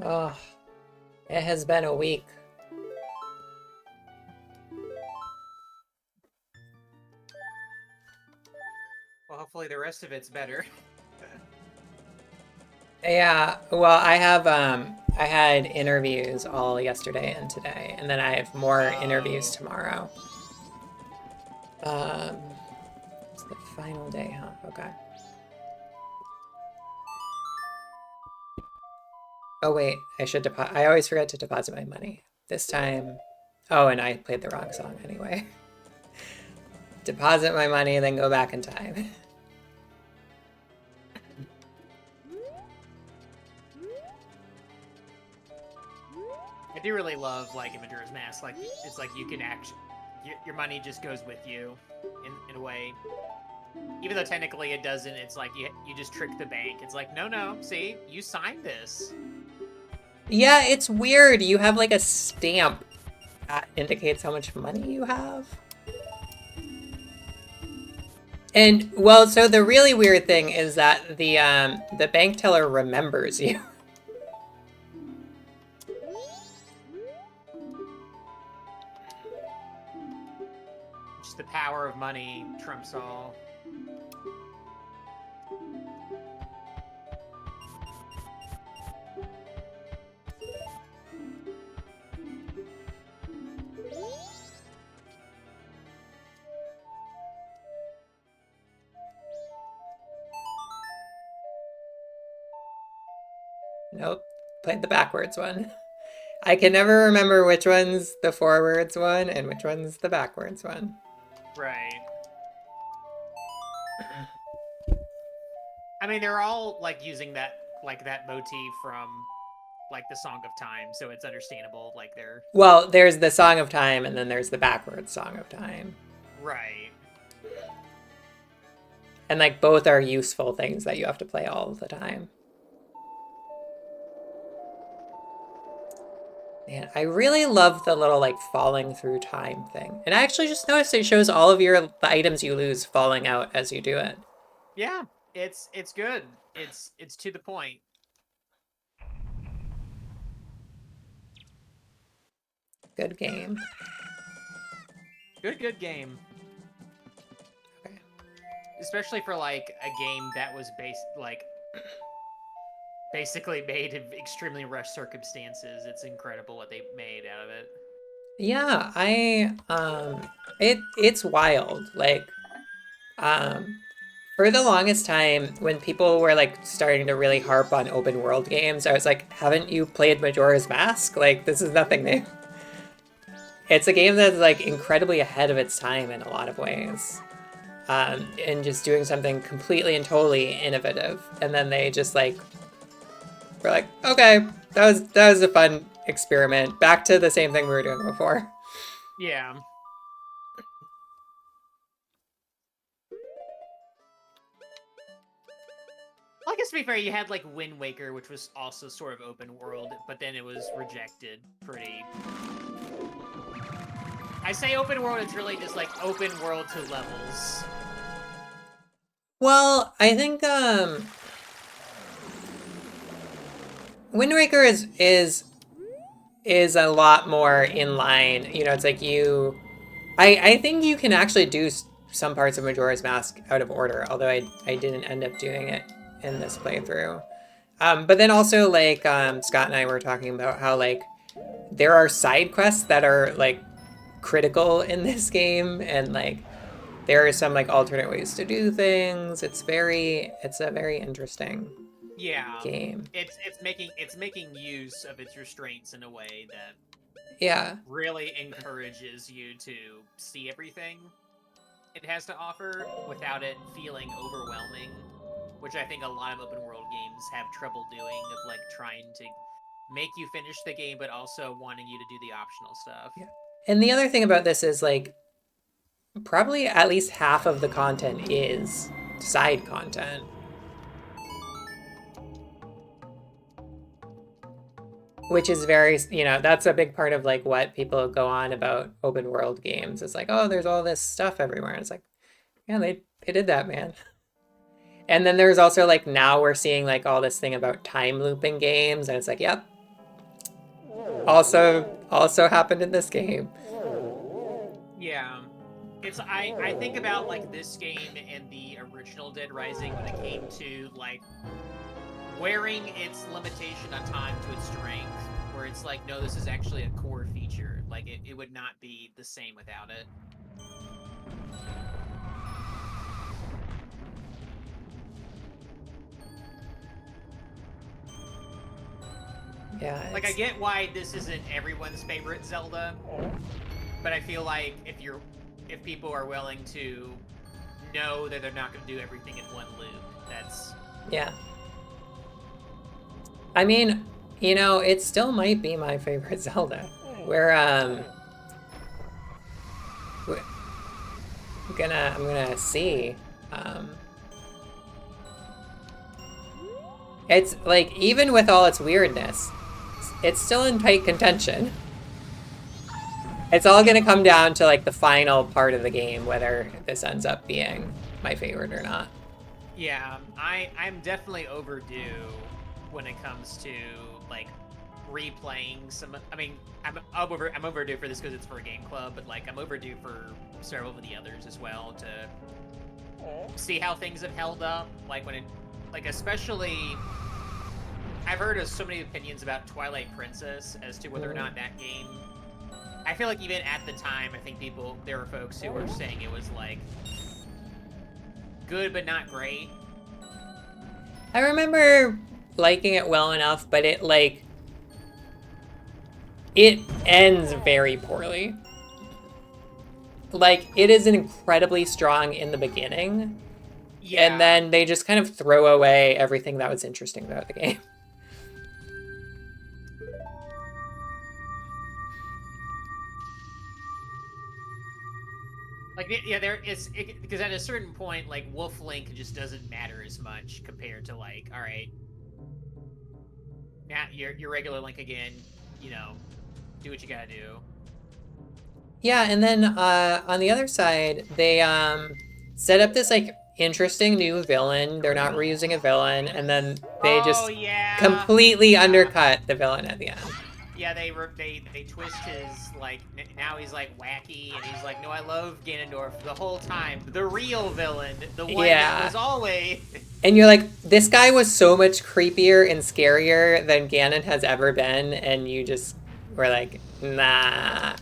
Oh, it has been a week. Well, hopefully the rest of it's better. Yeah, well, I had interviews all yesterday and today, and then I have more interviews Oh, tomorrow. Um, it's the final day, huh? Okay. Oh wait, I should deposit. I always forget to deposit my money. This time, oh, and I played the wrong song anyway. Deposit my money, then go back in time. I do really love like Majora's Mask. Like it's like you can actually your money just goes with you in a way. Even though technically it doesn't, it's like you just trick the bank. It's like no, see, you signed this. Yeah, it's weird. You have like a stamp that indicates how much money you have. And well, so the really weird thing is that the bank teller remembers you. Just the power of money trumps all. Nope, played the backwards one. I can never remember which one's the forwards one and which one's the backwards one. Right. I mean, they're all like using that motif from like the Song of Time, so it's understandable. Like they're Well, there's the Song of Time and then there's the backwards Song of Time. right. And like both are useful things that you have to play all the time. Man, I really love the little like falling through time thing. And I actually just noticed it shows all of the items you lose falling out as you do it. Yeah, it's good. It's to the point. Good game. Good game. Okay. Especially for like a game that was based like basically made in extremely rushed circumstances. It's incredible what they made out of it. Yeah, it's wild. Like um for the longest time when people were like starting to really harp on open world games, I was like, haven't you played Majora's Mask? Like this is nothing new. It's a game that's like incredibly ahead of its time in a lot of ways. And just doing something completely and totally innovative. And then they just like were like, okay, that was a fun experiment. Back to the same thing we were doing before. Yeah. Well, I guess to be fair, you had like Wind Waker, which was also sort of open world, but then it was rejected pretty. I say open world, it's really just like open world to levels. Well, I think Wind Waker is a lot more in line. You know, it's like I think you can actually do some parts of Majora's Mask out of order, although I didn't end up doing it in this playthrough. But then also like Scott and I were talking about how like there are side quests that are like critical in this game, and like there are some like alternate ways to do things. It's a very interesting Yeah, game. it's making use of its restraints in a way that Yeah. really encourages you to see everything it has to offer without it feeling overwhelming, which I think a lot of open world games have trouble doing of like trying to make you finish the game but also wanting you to do the optional stuff. Yeah. And the other thing about this is like probably at least half of the content is side content, which is very, that's a big part of like what people go on about open world games. It's like, oh, there's all this stuff everywhere. And it's like, yeah, they did that, man. And then there's also like now we're seeing like all this thing about time looping games, and it's like, yep, also happened in this game. Yeah. I think about like this game and the original Dead Rising when it came to like wearing its limitation on time to its strength, where it's like, no, this is actually a core feature. Like it would not be the same without it. Yeah, Like I get why this isn't everyone's favorite Zelda, but I feel like if people are willing to know that they're not going to do everything in one loop, that's yeah. I mean, you know, it still might be my favorite Zelda. We're I'm gonna see. Um, it's like even with all its weirdness, it's still in tight contention. It's all gonna come down to like the final part of the game, whether this ends up being my favorite or not. yeah. I'm definitely overdue when it comes to like replaying some. I mean, I'm overdue for this because it's for a game club, but like I'm overdue for several of the others as well to see how things have held up. Like when it, like especially, I've heard of so many opinions about Twilight Princess as to whether or not that game. I feel like even at the time, I think there were folks who were saying it was like good but not great. I remember liking it well enough, but it ends very poorly. Like it is incredibly strong in the beginning, Yeah. and then they just kind of throw away everything that was interesting about the game. Like yeah, there is because at a certain point, like Wolf Link just doesn't matter as much compared to like, all right, now your regular Link again. You know, do what you gotta do. Yeah, and then on the other side, they set up this like interesting new villain. They're not reusing a villain, and then they just completely undercut the villain at the end. Yeah, they twist his like now he's like wacky and he's like, no, I love Ganondorf the whole time. The real villain, the one that was always. And you're like, this guy was so much creepier and scarier than Ganon has ever been, and you just were like, nah.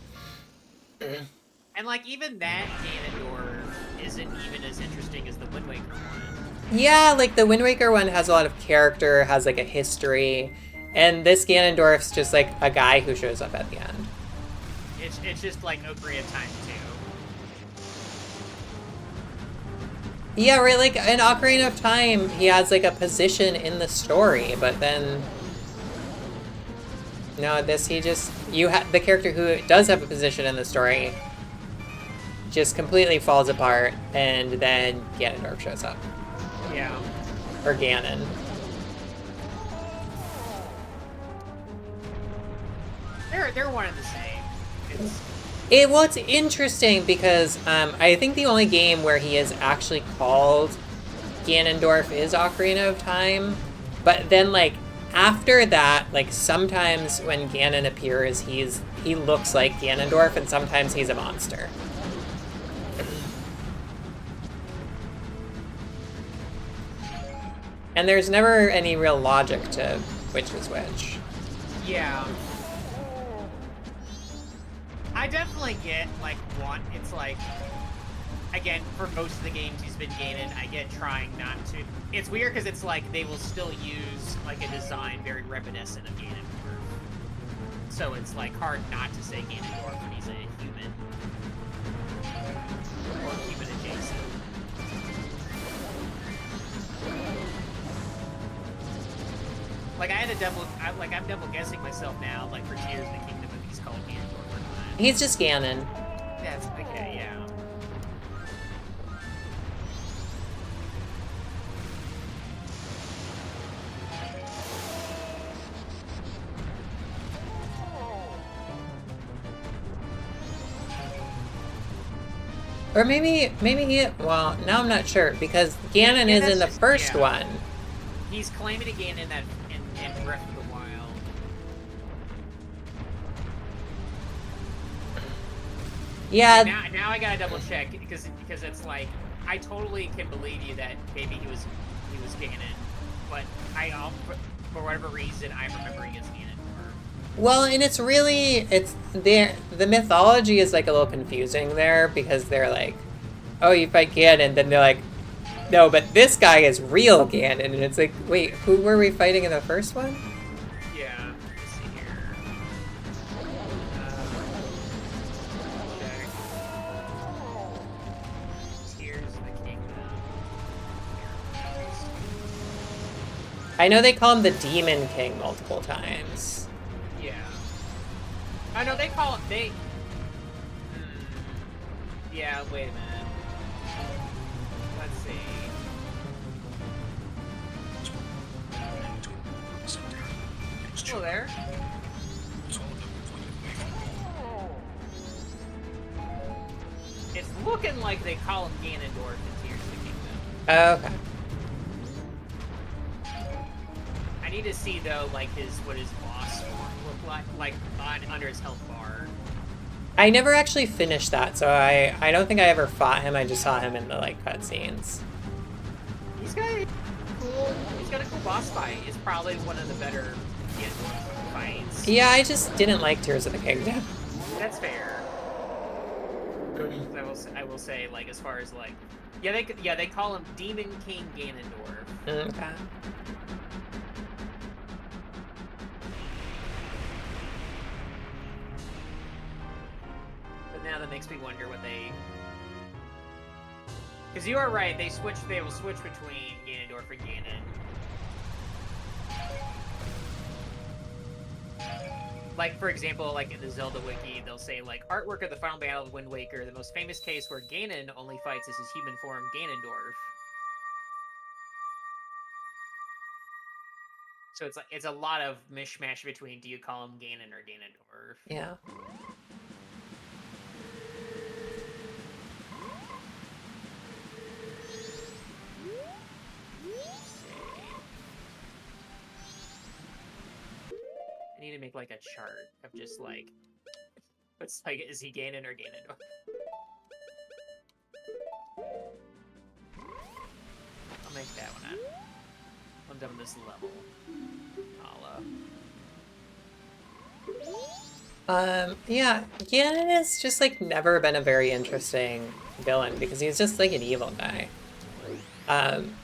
And like even that Ganondorf isn't even as interesting as the Wind Waker one. Yeah, like the Wind Waker one has a lot of character, has like a history, and this Ganondorf's just like a guy who shows up at the end. It's just like Ocarina of Time too. Yeah, right. Like in Ocarina of Time, he has like a position in the story, but then no, this he just the character who does have a position in the story just completely falls apart, and then Ganondorf shows up. Yeah. Or Ganon. They're one and the same. Well, it's interesting because I think the only game where he is actually called Ganondorf is Ocarina of Time, but then like after that, like sometimes when Ganon appears, he looks like Ganondorf, and sometimes he's a monster. And there's never any real logic to which is which. Yeah. I definitely get, like, it's like, again, for most of the games he's been Ganon, I get trying not to. It's weird because it's like they will still use, like, a design very reminiscent of Ganondorf. So it's, like, hard not to say Ganondorf when he's a human. Or human adjacent. Like, I'm double guessing myself now, like, for Tears of the Kingdom if he's called Ganondorf or not. He's just Ganon. That's okay, yeah. Or maybe he, well, now I'm not sure, because Ganon Yeah, is in that's the just, first yeah. one. He's claiming again in that in Breath of the Wild. And Yeah, now I gotta double check because it's like I totally can believe you that maybe he was Ganon, but for whatever reason I'm remembering as Ganondorf. well, and it's the mythology is like a little confusing there, because they're like, oh, you fight Ganon, then they're like, no, but this guy is real Ganon, and it's like, wait, who were we fighting in the first one? Yeah, let's see here. Check. Tears of the Kingdom. Heroes. I know they call him the Demon King multiple times. Yeah. I know they call it they. Hmm. Yeah. Wait a minute. Let's see. Hello there. It's looking like they call him Ganondorf in Tears of the Kingdom. Okay. I need to see though, like what his boss form look like under his health bar. I never actually finished that, so I don't think I ever fought him. I just saw him in the like cutscenes. He's got a cool. He's got a cool boss fight. It's probably one of the better Ganondorf fights. Yeah, I just didn't like Tears of the Kingdom. That's fair. I will say, like, as far as like, yeah they call him Demon King Ganondorf. Okay. But now that makes me wonder what they. Because you are right, they will switch between Ganondorf and Ganon. Like, for example, like in the Zelda wiki, they'll say, like, artwork of the final battle of Wind Waker, the most famous case where Ganon only fights is his human form, Ganondorf. So it's a lot of mishmash between do you call him Ganon or Ganondorf? Yeah. I need to make like a chart of just like what's like is he Ganon or Ganondorf? I'll make that one up. I'm done with this level. Yeah, Ganon has just like never been a very interesting villain, because he's just like an evil guy. Um,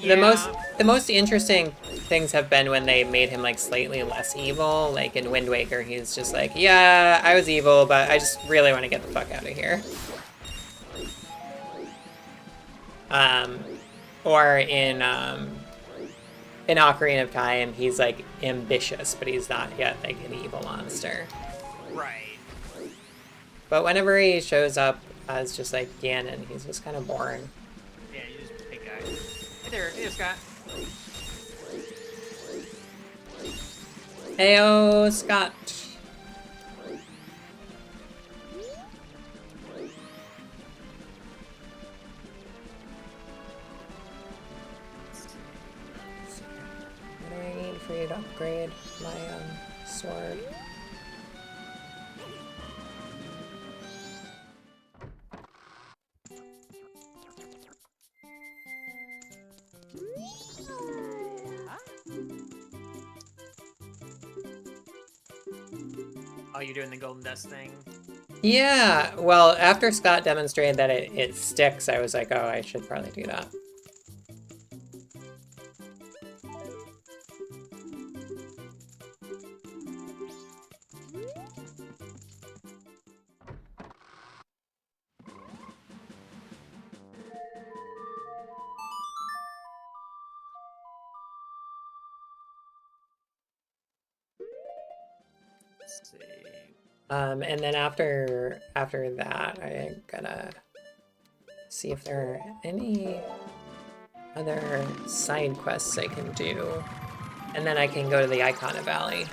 Yeah. the most interesting things have been when they made him like slightly less evil. Like in Wind Waker, he's just like, yeah, I was evil, but I just really want to get the fuck out of here. Or in Ocarina of Time, he's like ambitious, but he's not yet like an evil monster. Right. But whenever he shows up as just like Ganon, he's just kind of boring. Yeah, you just big guy. Hey there, Scott. Heyo, Scott. What do I need for you to upgrade my sword? Oh, you're doing the golden dust thing? Yeah, well, after Scott demonstrated that it sticks, I was like, oh, I should probably do that. Let's see. And then after that, I'm gonna see if there are any other side quests I can do, and then I can go to the Icona Valley.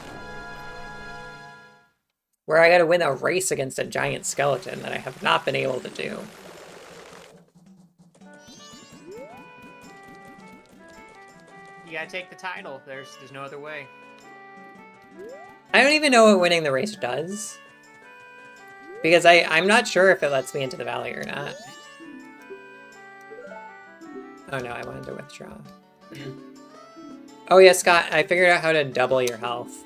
where I gotta win a race against a giant skeleton that I have not been able to do. You gotta take the title. There's no other way. I don't even know what winning the race does. Because I'm not sure if it lets me into the valley or not. Oh no, I wanted to withdraw. Oh yeah, Scott, I figured out how to double your health.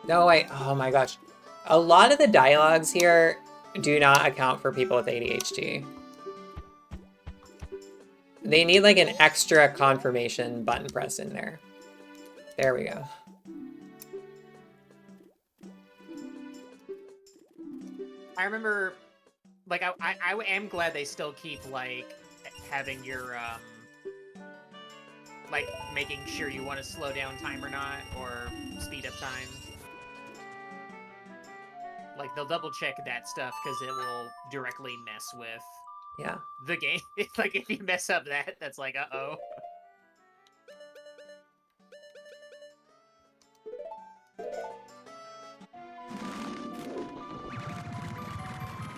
No, wait, oh my gosh. A lot of the dialogues here do not account for people with ADHD. They need like an extra confirmation button press in there. There we go. I remember, like, I am glad they still keep, like, having your, like, making sure you want to slow down time or not, or speed up time. Like, they'll double check that stuff because it will directly mess with the game. It's like, if you mess up that, that's like, uh-oh.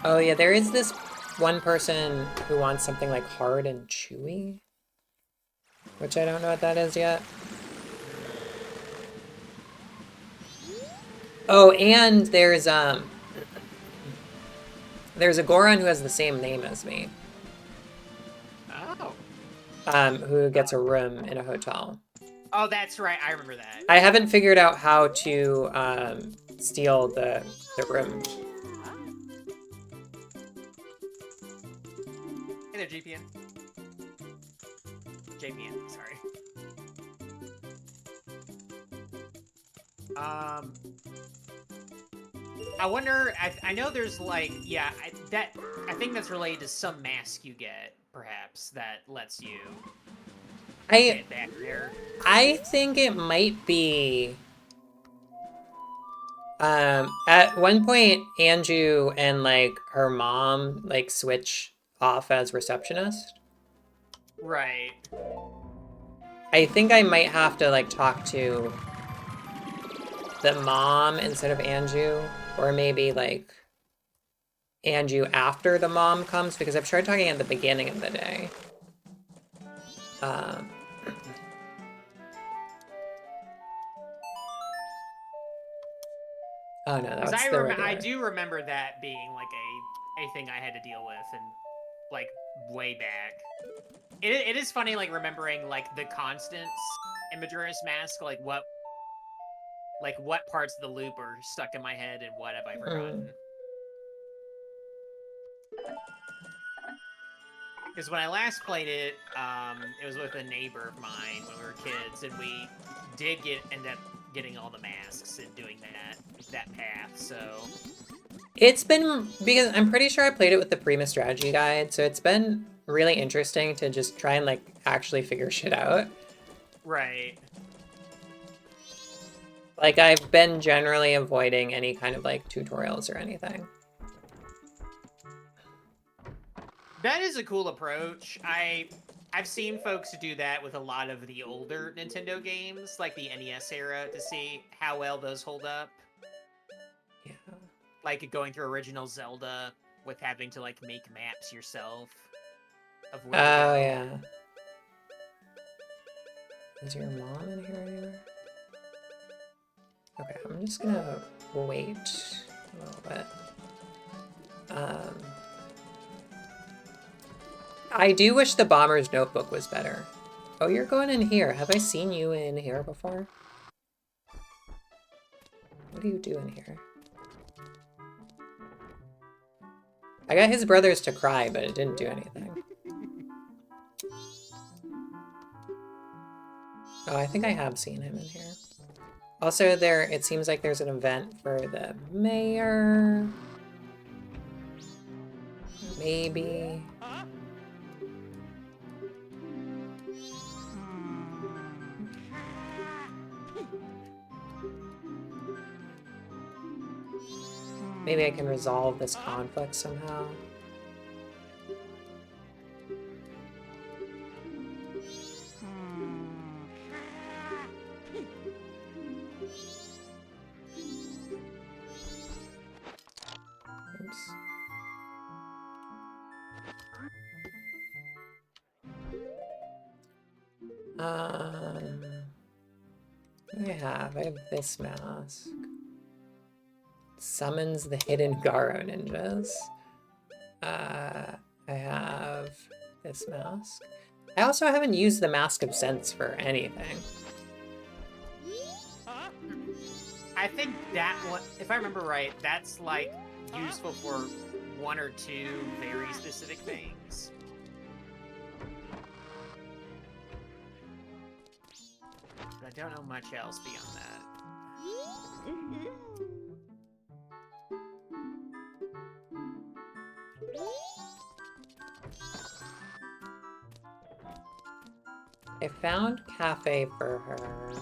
Oh yeah, there is this one person who wants something like hard and chewy, which I don't know what that is yet. Oh, and there's a Goron who has the same name as me. Oh. Who gets a room in a hotel. Oh, that's right. I remember that. I haven't figured out how to steal the room. Hey there, GPN. JPN, sorry. I wonder. I know there's like, yeah, I think that's related to some mask you get, perhaps, that lets you get back there. I think it might be. At one point, Anju and like her mom like switch off as receptionist. Right. I think I might have to like talk to the mom instead of Anju, or maybe like Anju after the mom comes, because I've tried talking at the beginning of the day. Oh no, that's the regular. I do remember that being like a thing I had to deal with, and like way back. It is funny, like, remembering like the constants in Majora's Mask, like what parts of the loop are stuck in my head and what have I forgotten. Because when I last played it, it was with a neighbor of mine when we were kids, and we did end up getting all the masks and doing that path. So it's been, because I'm pretty sure I played it with the Prima strategy guide, so it's been really interesting to just try and like actually figure shit out. Right. Like, I've been generally avoiding any kind of like tutorials or anything. That is a cool approach. I've seen folks do that with a lot of the older Nintendo games, like the NES era, to see how well those hold up. Yeah. Like going through original Zelda with having to like make maps yourself of where to go. Oh yeah. Is your mom in here anywhere? Okay, I'm just gonna wait a little bit. I do wish the Bomber's Notebook was better. Oh, you're going in here. Have I seen you in here before? What do you do in here? I got his brothers to cry, but it didn't do anything. Oh, I think I have seen him in here. Also, it seems like there's an event for the mayor. Maybe. Maybe I can resolve this conflict somehow. What do I have? I have this mask. Summons the hidden Garo ninjas. I have this mask. I also haven't used the Mask of Sense for anything. I think that one, if I remember right, that's like useful for one or two very specific things. But I don't know much else beyond that. I found Cafe for her.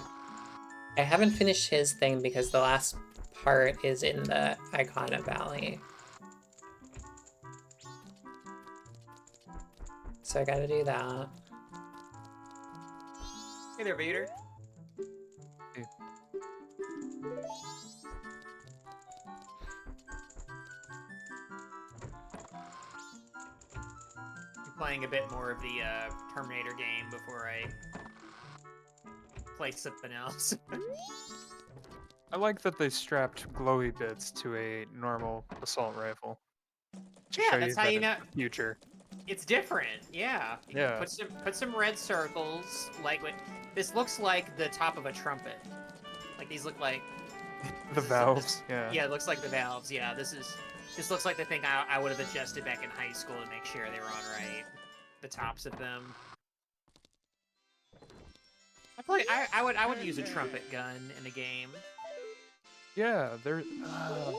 I haven't finished his thing because the last part is in the Icona Valley. So I gotta do that. Hey there, Vader. Hey. I'm playing a bit more of the Terminator game before I play something else. I like that they strapped glowy bits to a normal assault rifle. To Yeah, show that's you how that you know it's the future. it's different. Yeah. You can Yeah. put some red circles. Like what this looks like the top of a trumpet. Like these look like The valves, yeah. Yeah, it looks like the valves. Yeah, this looks like the thing I would have adjusted back in high school to make sure they were on right. The tops of them. I would use a trumpet gun in a game. Yeah, there. I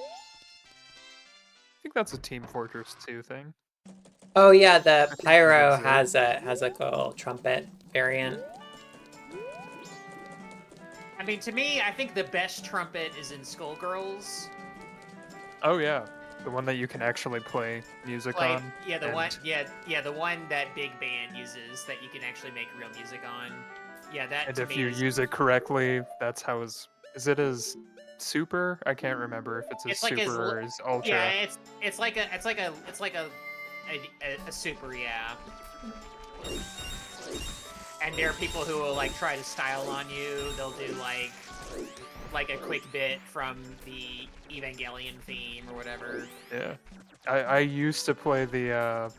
think that's a Team Fortress 2 thing. Oh yeah, the I think Pyro that's it. has a little trumpet variant. I mean, to me, I think the best trumpet is in Skullgirls. Oh yeah, the one that you can actually play music Like, on. yeah, the and one, yeah, the one that big band uses that you can actually make real music on. Yeah, that And to if me you is. use it correctly, that's how is it as super? I can't remember if it's as It's like as. super or as Yeah, ultra. it's like a super, yeah. And there are people who will like try to style on you. They'll do like a quick bit from the Evangelion theme or whatever. Yeah. I used to play the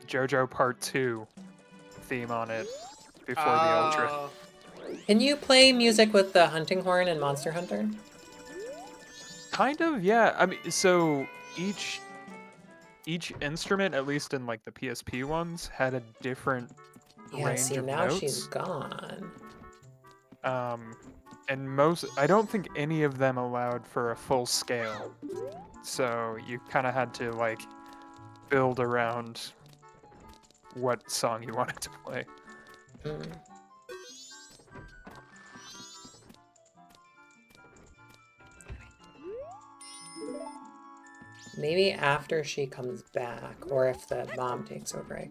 JoJo Part 2 theme on it before the Ultra. Oh, Can you play music with the hunting horn in Monster Hunter? Kind of, yeah. I mean, so each instrument, at least in like the PSP ones, had a different Yeah, range see, of now she's notes. gone. And I don't think any of them allowed for a full scale. So you kind of had to like build around what song you wanted to play. Mm. Maybe after she comes back, or if the mom takes over, I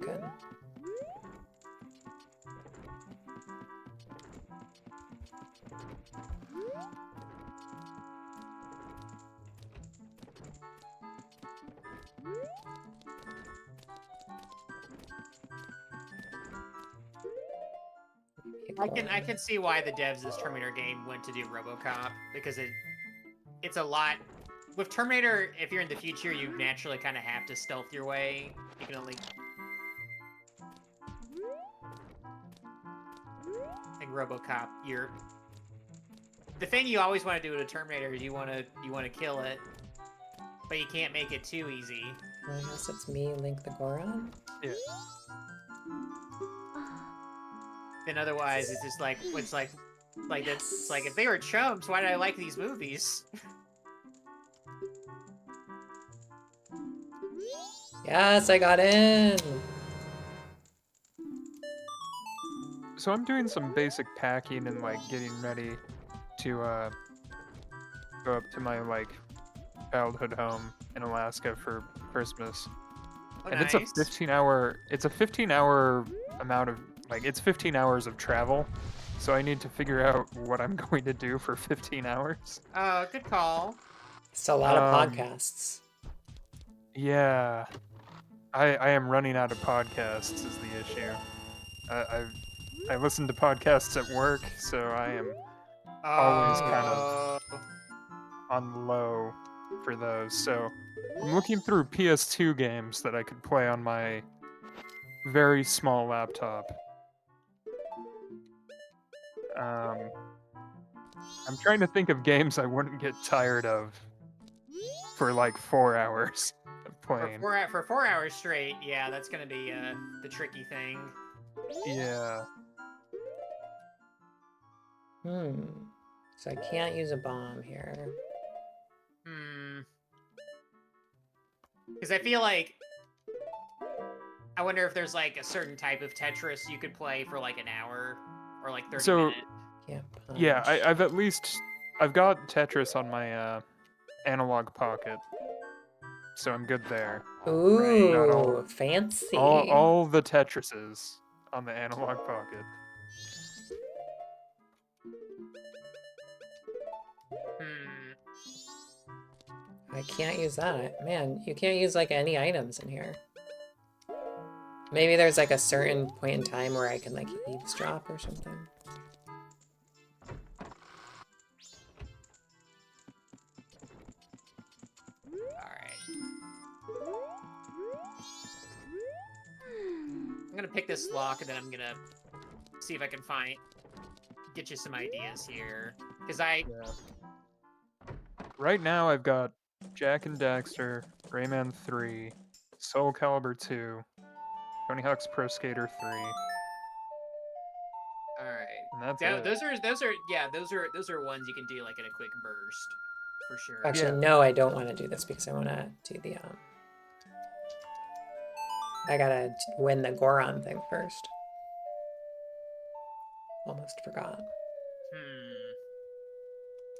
can. I can see why the devs of this Terminator game went to do RoboCop because it's a lot. With Terminator, if you're in the future, you naturally kind of have to stealth your way. You can only. Like RoboCop, you're. The thing you always want to do with a Terminator is you want to kill it, but you can't make it too easy. Well, I guess it's me, Link the Goron. Yeah. Then otherwise, it's just like it's like if they were chumps, why did I like these movies? Yes, I got in! So I'm doing some basic packing and like getting ready to go up to my like childhood home in Alaska for Christmas. Oh, And nice. it's a 15-hour amount of like it's 15 hours of travel. So I need to figure out what I'm going to do for 15 hours. Oh, good call. It's a lot of Um, podcasts. Yeah. I am running out of podcasts is the issue. I I listen to podcasts at work, so I am always kind of on low for those. So I'm looking through PS2 games that I could play on my very small laptop. Um, I'm trying to think of games I wouldn't get tired of for like 4 hours of playing. For 4 hours straight, yeah, that's gonna be the tricky thing. Yeah. So I can't use a bomb here. Because I feel like I wonder if there's like a certain type of Tetris you could play for like an hour or like 30 So minutes. Can't punch. yeah, I've got Tetris on my analog pocket, so I'm good there. Ooh, Got all- fancy. All the Tetrises on the analog pocket. I can't use that. Man, you can't use like any items in here. Maybe there's like a certain point in time where I can like eavesdrop or something. Alright. I'm gonna pick this lock and then I'm gonna see if I can get you some ideas here. Because Yeah. Right now I've got Jak and Daxter, Rayman 3, Soul Calibur 2, Tony Hawk's Pro Skater 3. Alright. And that's So it. those are ones you can do like in a quick burst. For sure. Actually, Yeah. no, I don't want to do this because I want to do the I gotta win the Goron thing first. Almost forgot.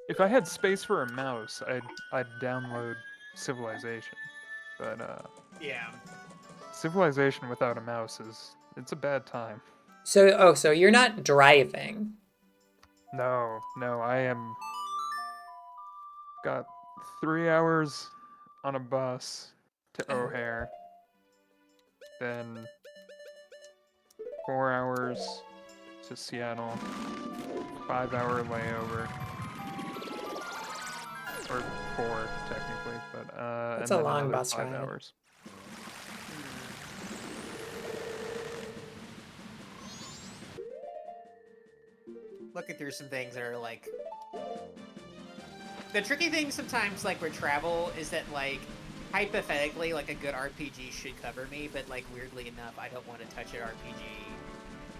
If I had space for a mouse, I'd download Civilization. But Yeah. Civilization without a mouse it's a bad time. So you're not driving. No, I am got 3 hours on a bus to Oh. O'Hare. Then 4 hours to Seattle. 5-hour layover. Or 4 technically, but That's and a then long another bus 5 ride. hours. Looking through some things that are like the tricky thing sometimes like with travel is that like hypothetically like a good RPG should cover me, but like weirdly enough I don't want to touch an RPG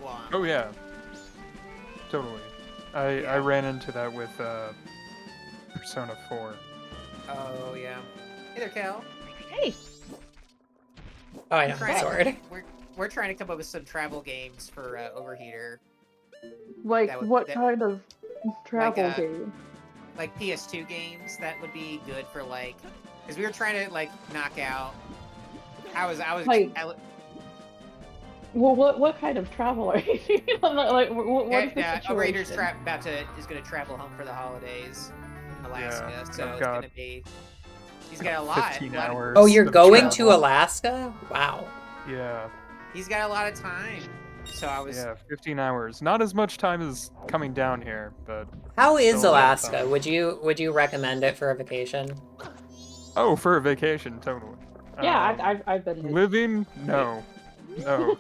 while I'm Oh yeah. Totally. I Yeah. ran into that with Persona 4. Oh yeah. Hey there, Cal. Hey, Oh, I know. Trying to- Sword. We're trying to come up with some travel games for Overheater. like That would- what that- kind of travel Like, game? Like PS2 games that would be good for like because we were trying to like knock out I was Like- I, Well, what kind of travel are you doing? Like, what is the Overheater's situation? is gonna travel home for the holidays in Alaska, Yeah, so I've it's got- gonna be he's got a lot. 15 lot- hours. Oh, you're of going to travel. Alaska? Wow. Yeah. He's got a lot of time. So I was Yeah, 15 hours. Not as much time as coming down here, but How is Still a lot of Alaska? time. Would you recommend it for a vacation? oh, for a vacation, totally. Yeah, I've been. Living? No,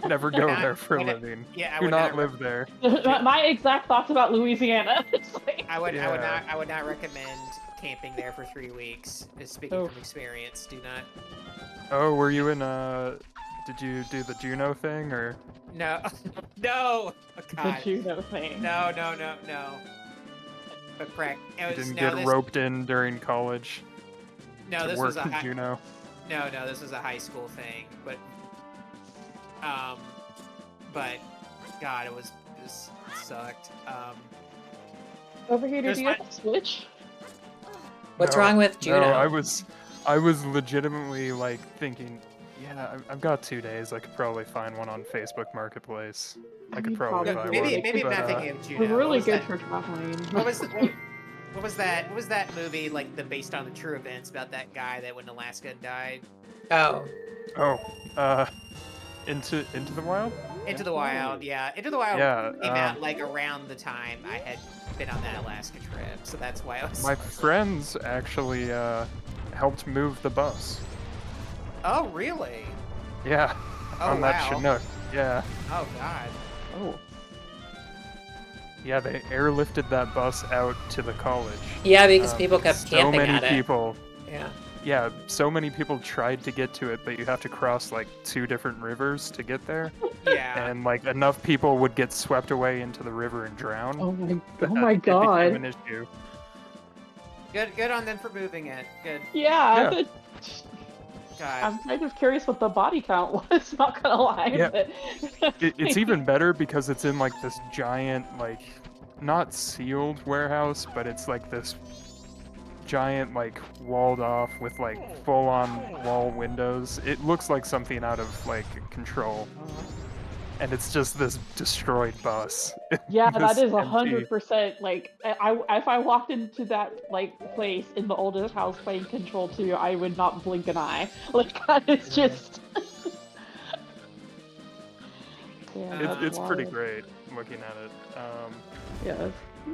never go Not- there for would it- living. yeah, I Do would not not live there. My exact thoughts about Louisiana. It's like- I would Yeah. not recommend camping there for 3 weeks. Speaking Oh. from experience, do not. Oh, were you in did you do the Juno thing or? No, no, oh, the God, Juno thing. no. But it You was didn't no, get this, roped in during college no, to this work was a in high, Juno? no, this was a high school thing. But God, it sucked. Over here, There's do you my- have a Switch? What's No, wrong with Juno? No, I was legitimately like thinking, yeah, I've got 2 days. I could probably find one on Facebook Marketplace. I could mean, probably probably. buy one. Maybe I'm but, not thinking of It's Juno. really What was good that? for traveling. What was that? What was that movie like based on the true events about that guy that went to Alaska and died? Oh, Oh, Into the Wild? Into the Wild, yeah. Into the Wild Yeah, came out like around the time I had been on that Alaska trip, so that's why I was. my friends actually helped move the bus. Oh, really? Yeah, Oh, on that wow. Chinook. Yeah, Oh, God. Oh. yeah, they airlifted that bus out to the college. Yeah, because people Because kept so camping many at it. people, Yeah. yeah, so many people tried to get to it, but you have to cross like 2 different rivers to get there. Yeah. And like enough people would get swept away into the river and drown Oh my. that Oh my it became God. an issue. Good on them for moving it. Good. Yeah. Yeah. God. I'm kind of curious what the body count was. Not gonna lie, Yeah. but It's even better because it's in like this giant, like, not sealed warehouse, but it's like this giant, like, walled off with like full on wall windows. It looks like something out of like Control. And it's just this destroyed bus. yeah, that This is empty. 100% like if I walked into that like place in the oldest house playing Control 2, I would not blink an eye. Like that is just. Yeah, that's It's pretty wild. great looking at it. Yeah,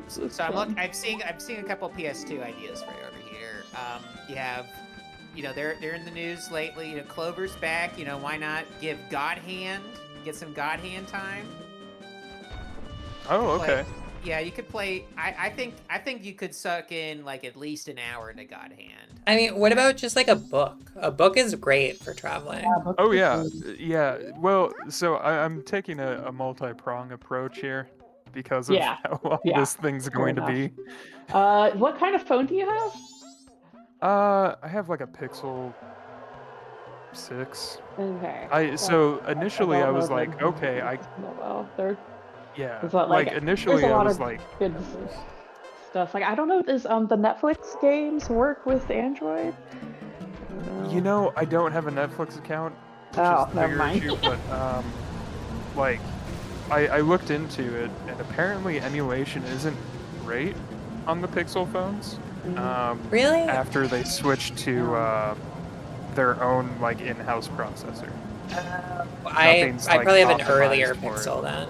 it's So fun. I've seen a couple PS2 ideas for you over here. You have, they're in the news lately. Clover's back. Why not give get some God Hand time? Oh, Play, okay. yeah, you could play. I think you could suck in like at least an hour to God Hand. I mean, what about just like a book? A book is great for traveling. Yeah, books Oh are yeah, good. yeah. Well, so I'm taking a multi-prong approach here because of Yeah, how long yeah, this thing's fair going to enough. be. What kind of phone do you have? I have like a Pixel 6. Okay. So I initially I don't know was the like, okay, that well. There, yeah. there's like Like there's initially a I lot was of like, good stuff. Like I don't know, does the Netflix games work with Android? I don't know. I don't have a Netflix account, which is Oh, the never bigger mind. issue, but like I looked into it and apparently emulation isn't great on the Pixel phones. Really? After they switched to their own like in-house processor. I Nothing's I like probably have an earlier optimized for it. Pixel then.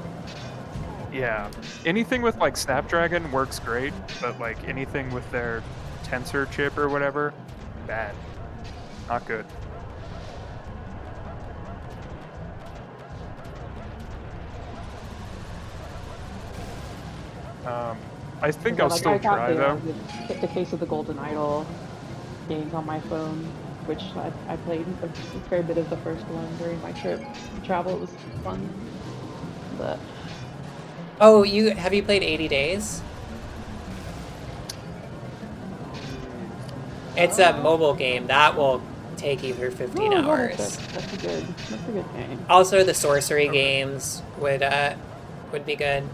Yeah. Anything with like Snapdragon works great, but like anything with their Tensor chip or whatever, bad. Not good. I think Yeah, I'll like still I got try though. the Case of the Golden Idol games on my phone, which I played a fair bit of the first one during my trip. Travel, it was fun. But Oh, have you played 80 Days? It's a mobile game that will take you through 15 oh, double check. hours. That's a good game. Also, the sorcery Okay. games would be good.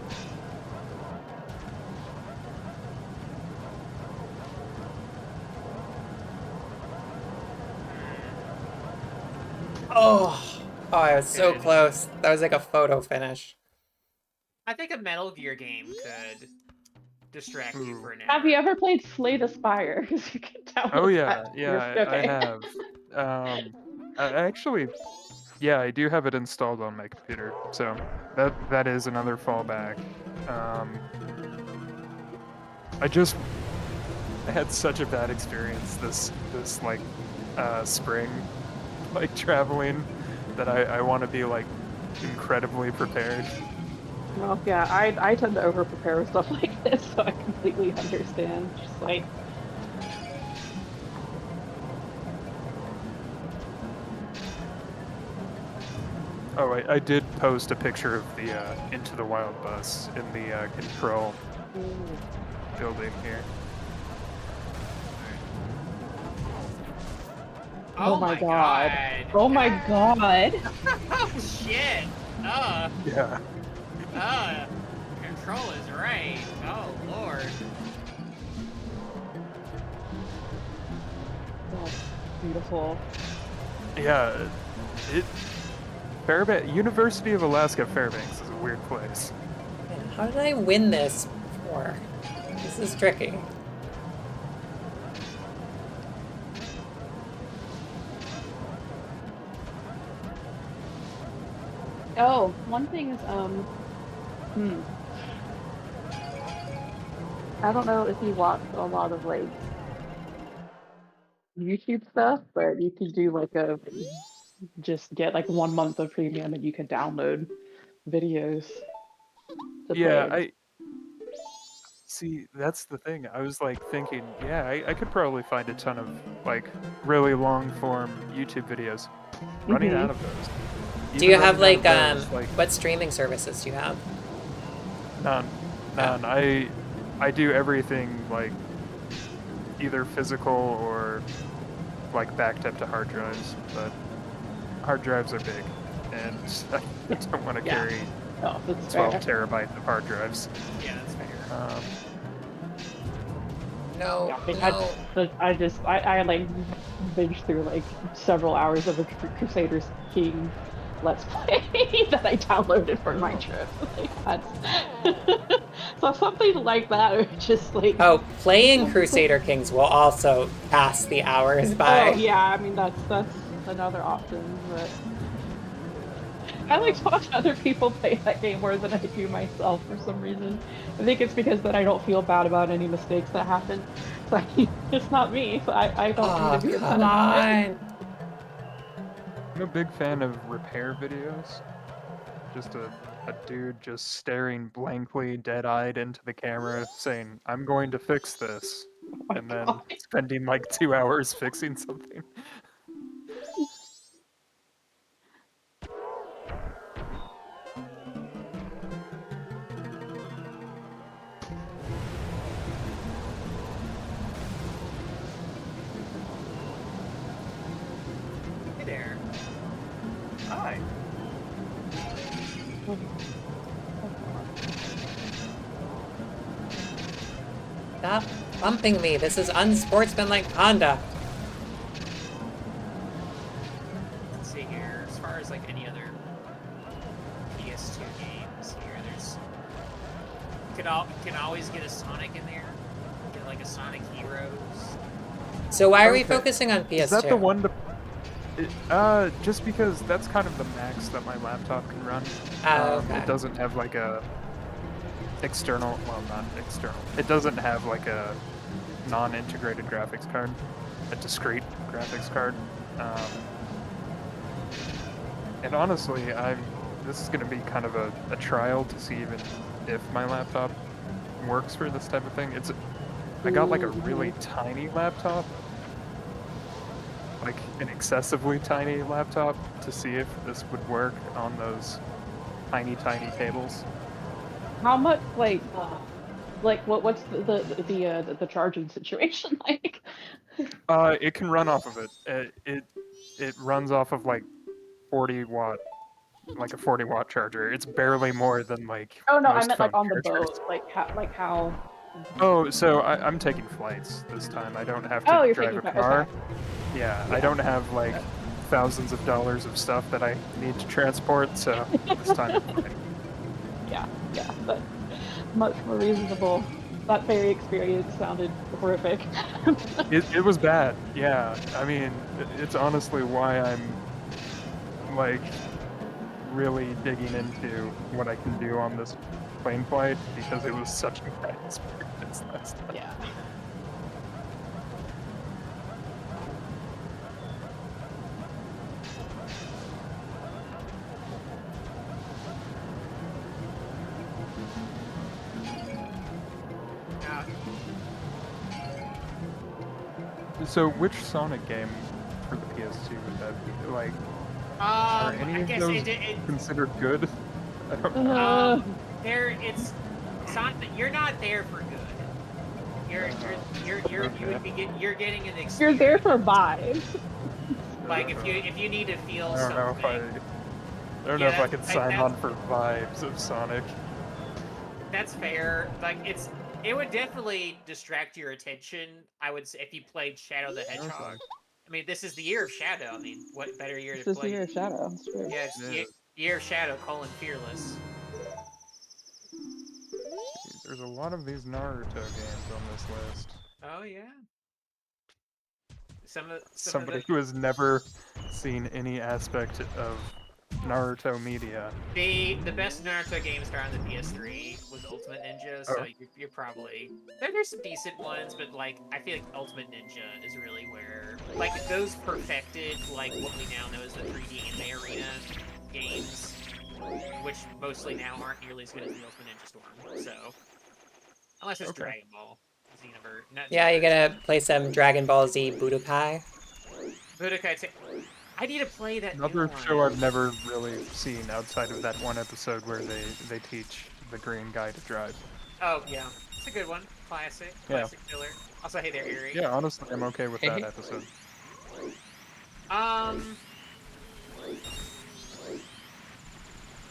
Oh, I was so Good. close. That was like a photo finish. I think a Metal Gear game could distract you Ooh. for an Have you hour. ever played Slay the Spire? Because you can Oh download yeah, that. yeah, I Okay. have. I actually, yeah, I do have it installed on my computer, so that is another fallback. I just had such a bad experience this like spring, like traveling, that I want to be like incredibly prepared. Well, yeah, I tend to over prepare with stuff like this, so I completely understand. Just like. Oh, I did post a picture of the Into the Wild bus in the control building here. Oh my god. God. Oh my god. Oh shit. Yeah. Control is right. Oh lord. That's beautiful. Yeah, University of Alaska Fairbanks is a weird place. Man, how did I win this before? This is tricky. Oh, one thing is I don't know if you watch a lot of like YouTube stuff, but you could do like a just get like 1 month of premium and you can download videos to Yeah, play. I see. That's the thing. I was like thinking, yeah, I could probably find a ton of like really long form YouTube videos. Running Mm-hmm. out of those. Do Even you have running out like of those, like what streaming services do you have? none, Oh. none. I do everything like either physical or like backed up to hard drives, but hard drives are big, and I Yeah. don't want to Yeah. carry Oh, that's 12 fair. terabytes of hard drives. Yeah, that's fair. No, Yeah, I mean, no. I like binged through like several hours of a Crusaders King Let's Play that I downloaded for my Oh, trip. Like that's so something like that, or just like Oh, playing Crusader Kings will also pass the hours oh by. yeah, I mean that's another option, but I like to watch other people play that game more than I do myself for some reason. I think it's because then I don't feel bad about any mistakes that happen. So it's not me, so I don't need to Oh, be come upset about it. on. I'm a big fan of repair videos. Just a dude just staring blankly, dead-eyed into the camera, saying, "I'm going to fix this," Oh my and then god. spending like 2 hours fixing something. Hey there. Hi. Oh god. Stop bumping me. This is unsportsmanlike conduct. Let's see here. As far as like any other PS2 games here, there's can always get a Sonic in there. Get like a Sonic Heroes. So why are we Okay. focusing on Is that the PS2? one to just because that's kind of the max that my laptop can run. Oh, okay. It doesn't have like a external, well, not external. It doesn't have like a non-integrated graphics card, a discrete graphics card. Um, and honestly, this is going to be kind of a trial to see even if my laptop works for this type of thing. I got like a really Mm-hmm. tiny laptop, like an excessively tiny laptop, to see if this would work on those tiny tables. How much like what's the charging situation like? It can run off of it. It runs off of like 40 watt, like a 40-watt charger. It's barely more than like Oh no, I most meant like phone on the chargers. boat. Like how Oh, so I'm taking flights this time. I don't have to Oh, you're drive taking a time. Okay. car. Yeah, I Yeah. don't have like Okay. thousands of dollars of stuff that I need to transport, so this time it's fine. Yeah, yeah, that's much more reasonable. That ferry experience sounded horrific. It was bad. Yeah, I mean, it's honestly why I'm like really digging into what I can do on this plane flight because it was such a bad experience last time. Yeah. Uh, So, which Sonic game for the PS2 would that be? Like, are any I of guess those it considered good? I don't know. Uh, there it's not you're not there for good. You Okay. would be you're getting an you're there experience. for vibes. Like if you need to I feel don't know if something, I don't know yeah, if I could sign that's on for vibes of Sonic. that's fair. Like it would definitely distract your attention. I would say if you played Shadow the Okay. Hedgehog. I mean, this is the year of Shadow. I mean, what better year to This is the play? year of shadow. It's true. Yeah, it's It is. year of Shadow: Fearless. There's a lot of these Naruto games on this list. Oh yeah, some of the Somebody who has never seen any aspect of Naruto media. The best Naruto game star on the PS3 was Ultimate Ninja, so Oh. you're probably there's some decent ones, but like I feel like Ultimate Ninja is really where like those perfected like what we now know as the 3D anime arena games, which mostly now aren't nearly as good as the Ultimate Ninja Storm. So unless it's Okay. Dragon Ball, Xenoverse, not Yeah, you Xenoverse. gotta play some Dragon Ball Z Budokai. Budokai. I need to play that new Another one. show I've never really seen outside of that one episode where they teach the green guy to drive. Oh yeah, it's a good one. Classic filler. Also, hey there, Erie. Yeah, honestly, I'm okay with that episode.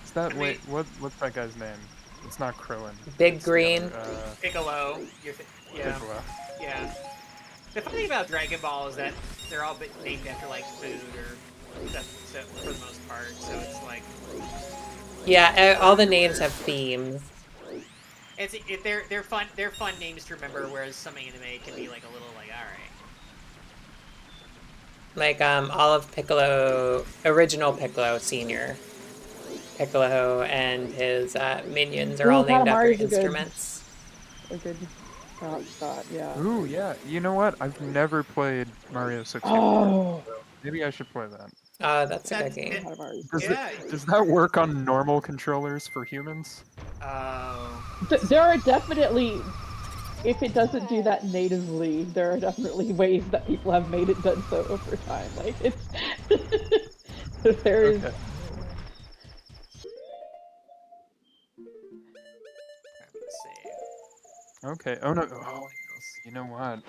Is that what's that guy's name? It's not Krillin. Big it's the Green. other, Piccolo. Yeah. Piccolo. Yeah. The funny thing about Dragon Ball is that they're all named after like food or stuff, so, for the most part. So it's like Yeah, all the names have themes. they're fun. They're fun names to remember. Whereas some anime can be like a little like, all right. Like all of Piccolo, original Piccolo Senior. Piccolo and his minions are all named after instruments. A good spot, yeah. Ooh, yeah. You know what? I've never played Mario 64. Oh, So maybe I should play that. Oh, that's a good game. Does that work on normal controllers for humans? There are definitely, if it doesn't do that natively, there are definitely ways that people have made it done so over time. Like it's there is. Okay. Let's see. Okay. Oh no. Oh, you know what?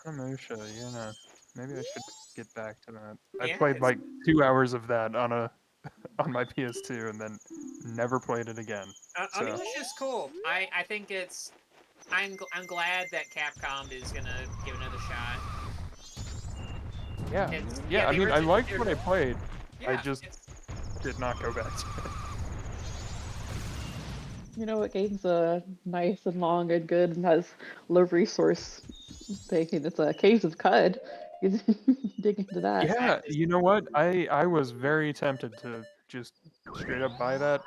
Onimusha, yeah. Maybe I should get back to that. I played like 2 hours of that on my PS2 and then never played it again. So. Onimusha is cool. I think it's. I'm glad that Capcom is gonna give another shot. Yeah. I mean, I liked what I played. Yeah, I just did not go back to it. You know what game's nice and long and good and has low resource taking? It's Caves of Cud. You dig into that. Yeah, you know what? I was very tempted to just straight up buy that.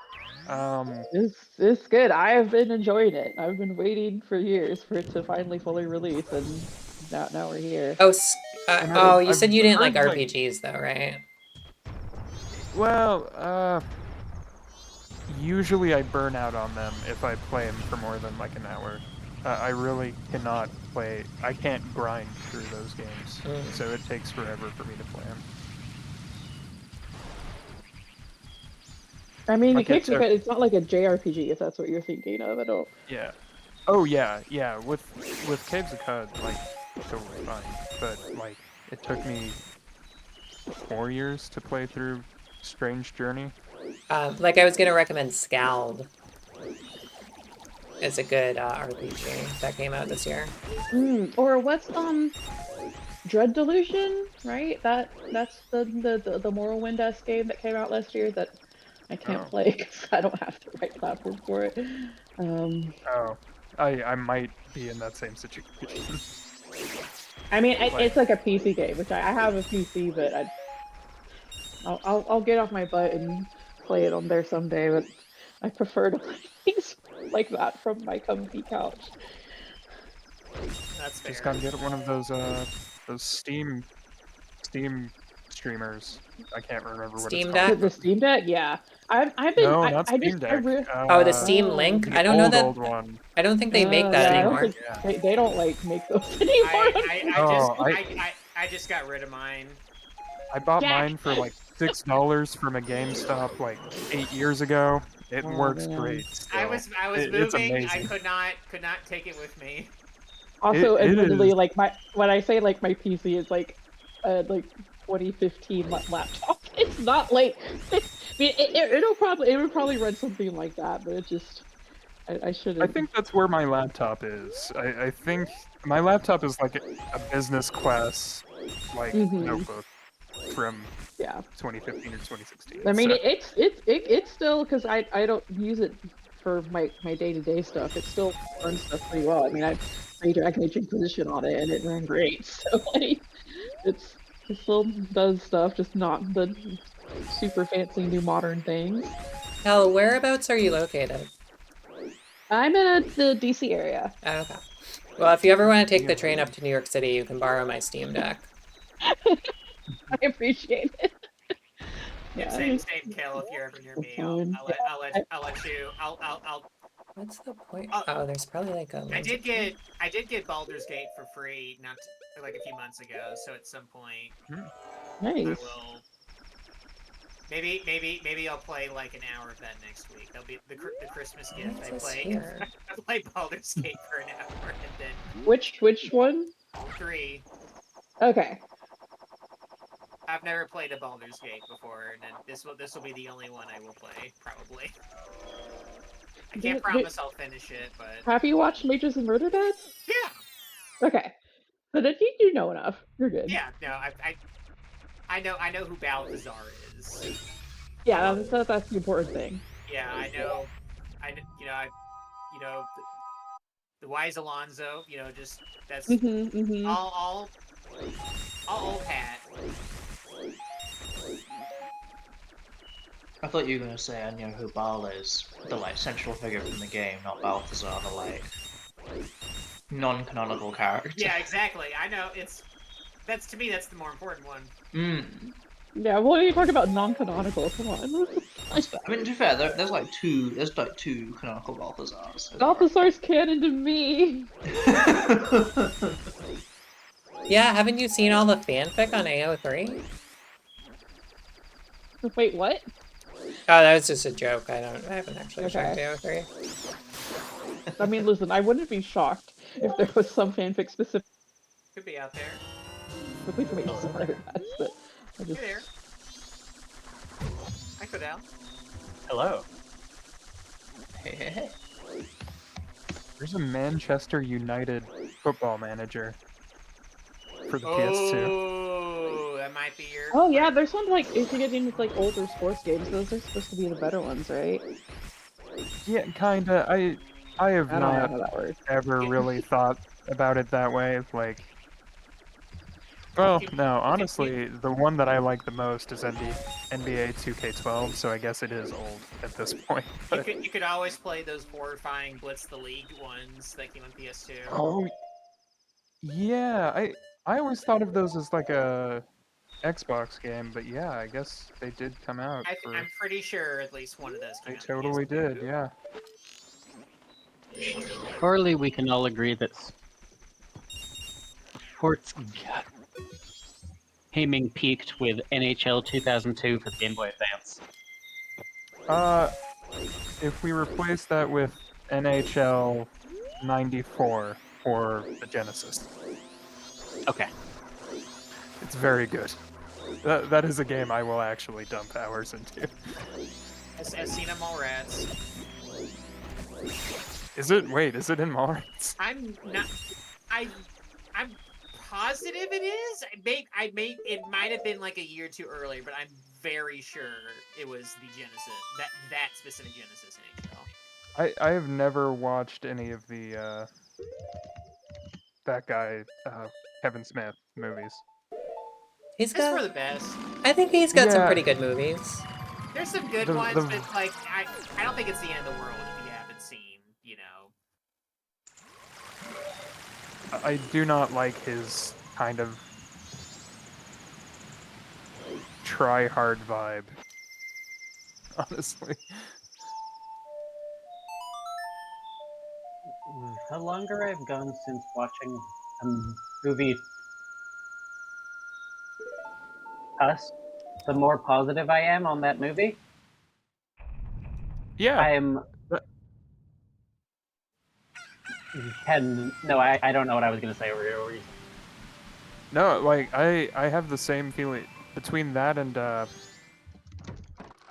It's good. I have been enjoying it. I've been waiting for years for it to finally fully release, and now we're here. Oh, you said you didn't like heard, RPGs though, right? Well, usually I burn out on them if I play them for more than like an hour. I really cannot play. I can't grind through those games, so it takes forever for me to play them. I mean, it's not like a JRPG, if that's what you're thinking of. I don't. Yeah. Oh yeah. With Caves of Cud, like totally fine, but like it took me 4 years to play through Strange Journey. Like I was gonna recommend Scald. It's a good RPG that came out this year. Or what's Dread Delusion, right? That's the Morrowind-esque game that came out last year that I can't play because I don't have the right platform for it. I might be in that same situation. I mean, it's like a PC game, which I have a PC, but I'll get off my butt and play it on there someday. But I prefer to play things like that from my comfy couch. That's fair. Just gotta get one of those Steam streamers. I can't remember what Steam it's Deck? called. The Steam Deck, yeah. I've been. No, not Steam Deck. Oh, the Steam Link. I don't know that. Old one. I don't think they make that anymore. They don't like make those anymore. I just got rid of mine. I bought mine for like $6 from a GameStop like 8 years ago. It works great. Still. I was moving. I could not take it with me. Also, admittedly, like when I say like my PC is like 2015 laptop. It's not like I mean, it would probably run something like that, but it just I shouldn't. I think that's where my laptop is. I think my laptop is like a business class like notebook from 2015 or 2016. I mean, it's still because I don't use it for my day-to-day stuff. It still runs stuff pretty well. I mean, I made Dragon Age Inquisition on it, and it ran great. So like, it still does stuff, just not the super fancy new modern things. Hell, whereabouts are you located? I'm in the DC area. Oh, okay. Well, if you ever want to take the train up to New York City, you can borrow my Steam Deck. I appreciate it. Yeah, Yeah, same kill. If you're ever near it's me, fine. I'll let you. What's the point? Uh, Oh, there's probably like a laser point. I did get Baldur's Gate for free like a few months ago. So at some point, I Nice. will. Maybe I'll play like an hour of that next week. That'll be the Christmas gift. What's I this play here? I play Baldur's Gate for an hour and then Which one? 3. Okay. I've never played a Baldur's Gate before, and then this will be the only one I will play probably. I can't promise I'll finish it, but Have you watched Mages and Murder Beds? yeah, Okay. So then you know enough. You're good. yeah. No, I know who Balthazar is. Yeah, that's the important thing. Yeah, I know. You know the wise Alonzo. You know, just that's all old hat. I thought you were gonna say I know who Baal is, the like central figure from the game, not Balthazar, the like non-canonical character. Yeah, exactly. I know that's to me that's the more important one. Yeah, what are you talking about non-canonical? Come on. I mean, to be fair, there's like two canonical Balthazars. Balthazar's canon to me. Yeah, haven't you seen all the fanfic on AO3? Wait, what? Oh, that was just a joke. I haven't actually checked Okay. AO3. I mean, listen, I wouldn't be shocked if there was some fanfic specific Could be out there. for Mages and Murder Beds, but I just... Hey there. I go down. Hello. Hey. There's a Manchester United football manager for the PS2. Oh, that might be your. Oh yeah, there's some like if you get into like older sports games, those are supposed to be the better ones, right? Yeah, kinda. I have I don't know not how that works. ever really thought about it that way. Like, well, no, honestly, the one that I like the most is NBA 2K12, so I guess it is old at this point. But... You could always play those horrifying Blitz the League ones that came on PS2. Oh, yeah. I always thought of those as like a Xbox game, but yeah, I guess they did come out. I'm pretty sure at least one of those came They out. totally did, yeah. Surely we can all agree that sports gaming peaked with NHL 2002 for the Game Boy Advance. If we replace that with NHL 94 for the Genesis, Okay. it's very good. That is a game I will actually dump hours into. I've seen them all rats. Is it? Wait, is it in Mars? I'm not. I'm positive it is. It might have been like a year too early, but I'm very sure it was the Genesis. That specific Genesis NHL. I have never watched any of the that guy Kevin Smith movies. He's It's got. for the best. I think he's got some Yeah. pretty good movies. There's some good ones, but like I don't think it's the end of the world if you haven't seen, you know. I do not like his kind of try-hard vibe, honestly. The longer I've gone since watching a movie Us, the more positive I am on that movie. Yeah. I am. I don't know what I was gonna say over here. No, like I have the same feeling between that and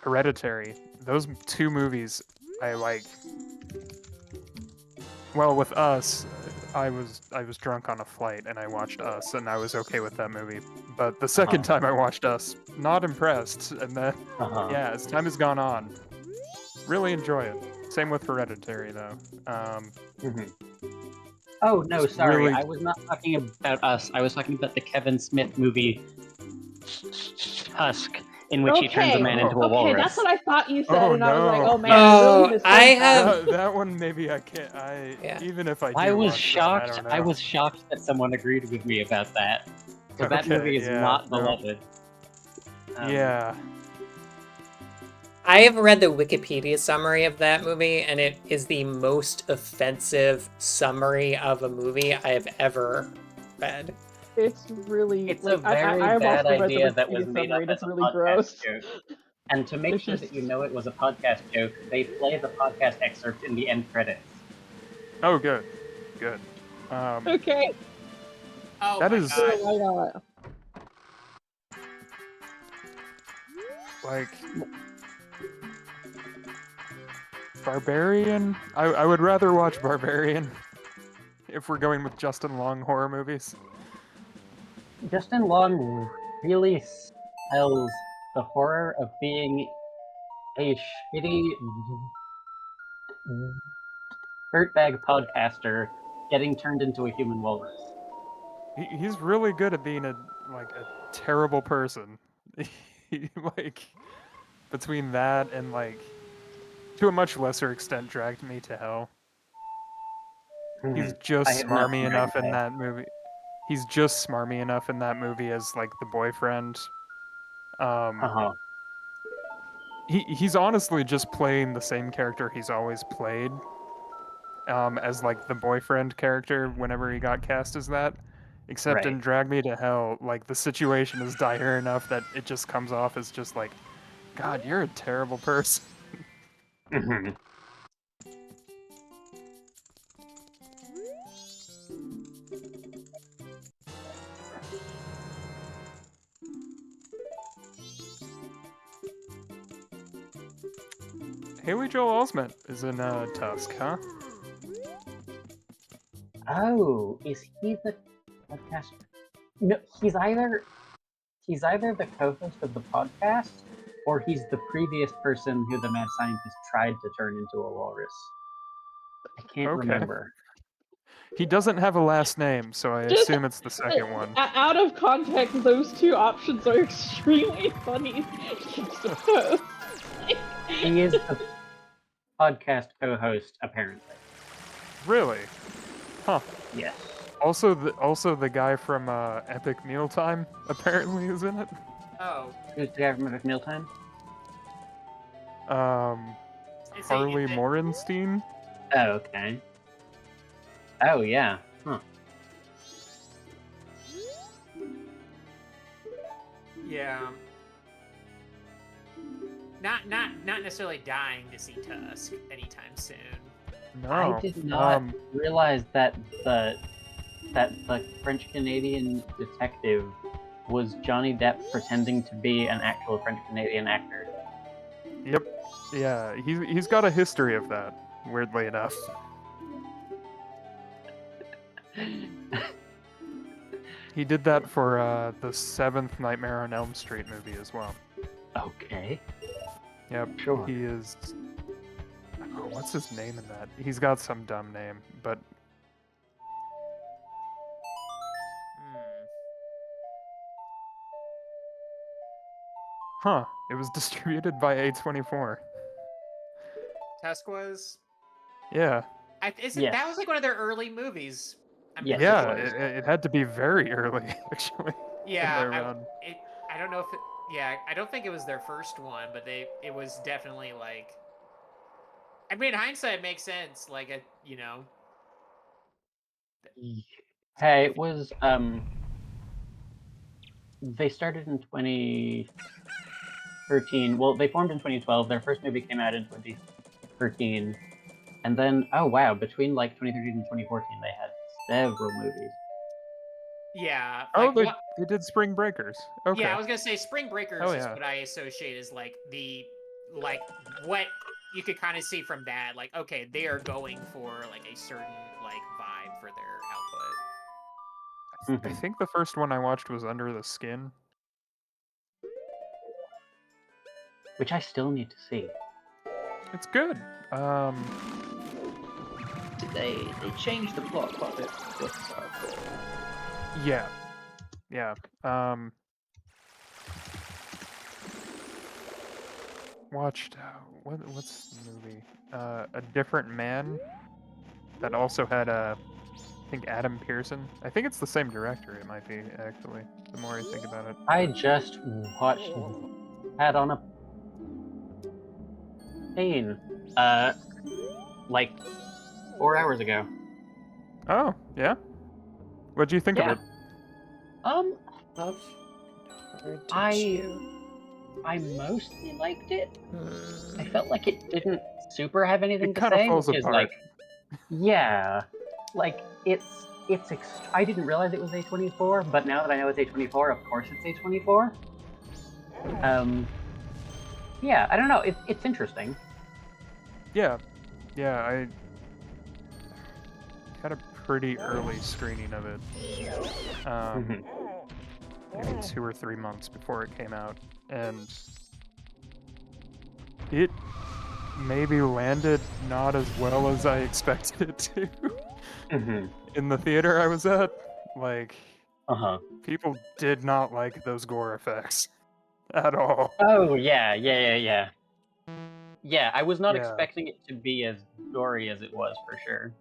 Hereditary. Those two movies I like. Well, with Us, I was drunk on a flight and I watched Us and I was okay with that movie. But the second time I watched Us, not impressed. And then yeah, as time has gone on, really enjoy it. Same with Hereditary though. Oh no, sorry, really... I was not talking about Us. I was talking about the Kevin Smith movie Tusk, in which he turns a man into a walrus. Okay, that's what I thought you said, Oh, and I was like, no. oh man, I really Oh, misheard I that. have. That one maybe I can't. Yeah. Even if I do I was watch shocked. that, I don't know. I was shocked that someone agreed with me about that. Because that Okay, movie is yeah, not no. beloved. Yeah. I have read the Wikipedia summary of that movie, and it is the most offensive summary of a movie I have ever read. It's really It's like a very I have bad also read the idea that was Wikipedia made up summary, and as it's a really podcast gross. joke. And to make It's sure just that you know it was a podcast joke, they play the podcast excerpt in the end credits. Oh, good. Good. okay. Oh That my is- god. Why not? Like, Barbarian? I would rather watch Barbarian if we're going with Justin Long horror movies. Justin Long really sells the horror of being a shitty dirtbag podcaster getting turned into a human walrus. He's really good at being a terrible person. Like, between that and to a much lesser extent, Dragged Me to Hell. He's I just have not smarmy seen enough in Dragon that movie. He's just smarmy enough in that movie as the boyfriend. Uh-huh. He's honestly just playing the same character he's always played. As the boyfriend character whenever he got cast as that. Except in Right. Drag Me to Hell, the situation is dire enough that it just comes off as just God, you're a terrible person. Mhm. Haley Joel Osment is in Tusk, huh? Oh, is he the podcast? No, he's either the co-host of the podcast, or he's the previous person who the mad scientist tried to turn into a walrus. I can't Okay. remember. He doesn't have a last name, so I Just assume it's the second one. out of context, those two options are extremely funny. Juxtaposed. He is the podcast co-host, apparently. Really? Huh. Yes. Also the guy from Epic Mealtime apparently is in it. Oh. Who's the guy from Epic Mealtime? Harley Is it- Morenstein? Oh, okay. Oh, yeah. Huh. Yeah. Not necessarily dying to see Tusk anytime soon. No. I did not realize that the French Canadian detective was Johnny Depp pretending to be an actual French Canadian actor. Yep. Yeah, he's got a history of that, weirdly enough. He did that for the 7th Nightmare on Elm Street movie as well. Okay. Yep. Sure. He is. Oh, what's his name in that? He's got some dumb name, but huh? It was distributed by A24. Tusk was. Yeah. Yes. That was like one of their early movies. I'm Yes, pretty it Yeah, was. sure. it had to be very early, actually. Yeah, in their run. I don't know if it, yeah, I don't think it was their first one, but it was definitely like. I mean, in hindsight, it makes sense. Like, you know. Hey, it was they started in 2013. Well, they formed in 2012. Their first movie came out in 2013. And then, oh wow, between 2013 and 2014, they had several movies. Yeah. Oh, Like, they did Spring Breakers. Okay. Yeah, I was gonna say Spring Breakers Oh, is yeah. what I associate as what you could kind of see from that. Like, okay, they are going for a certain vibe for their output. I think the first one I watched was Under the Skin. Which I still need to see. It's good. They changed the plot quite a bit from the book, so Yeah. Yeah. watched what's the movie? A Different Man that also had I think Adam Pearson. I think it's the same director. It might be actually. The more I think about it. I just watched had on a plane, like 4 hours ago. Oh yeah. What do you think Yeah. of it? Love hard to I chew. mostly liked it. I Hmm. felt like it didn't super have anything It to kind of say, falls which is apart. like, yeah, like I didn't realize it was A24, but now that I know it's A24, of course it's A24. Yeah, I don't know. It's interesting. Yeah, yeah. I had a pretty early screening of it. Mhm. Maybe 2 or 3 months before it came out, and it maybe landed not as well as I expected it to. Mhm. In the theater I was at, like, Uh huh. people did not like those gore effects at all. Oh yeah. Yeah, I was not Yeah, expecting it to be as gory as it was for sure.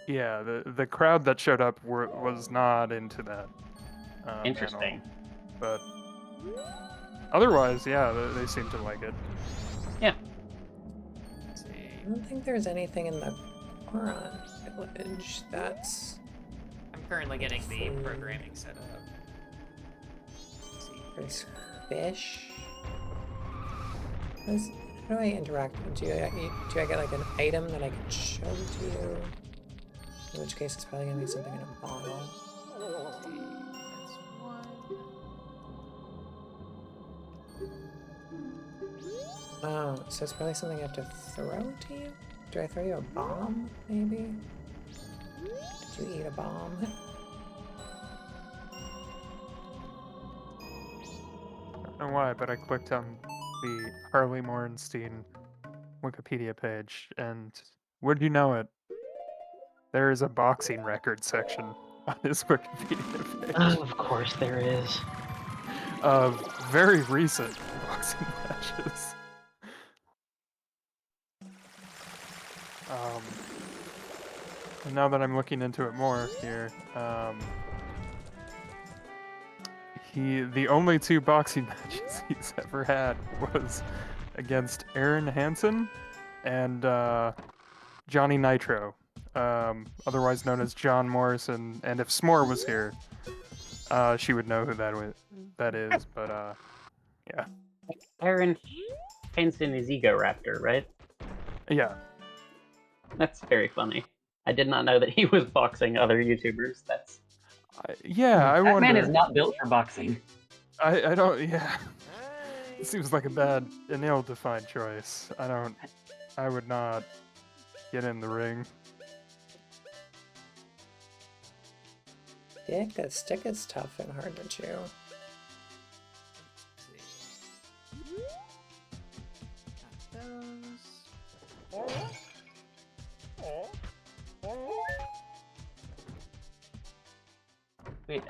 yeah. The crowd that showed up was not into that at all. Interesting. But otherwise, yeah, they seem to like it. Yeah. Let's see. I don't think there's anything in the Boron village that's I'm currently getting the programming set up. Let's see. there's fish. How do I interact with them? Do I get like an item that I can show to you? In which case, it's probably gonna be something in a bottle. Let's see. That's one. Oh, so it's probably something I have to throw to you? Do I throw you a bomb, maybe? Did you eat a bomb? I don't know why, but I clicked on the Harley Morenstein Wikipedia page, and would you know it, there is a boxing record section on his Wikipedia page Of course there is. of very recent boxing matches. And now that I'm looking into it more here, the only 2 boxing matches he's ever had was against Aaron Hansen and Johnny Nitro, otherwise known as John Morrison. And if S'more was here, she would know who that is. But yeah, Aaron Henson is Ego Raptor, right? yeah, That's very funny. I did not know that he was boxing other YouTubers. yeah. I That man is wonder. not built for boxing. I don't. Yeah, it seems like an ill-defined choice. I would not get in the ring. The stick is tough and hard to chew. Let's see. Got those. Wait.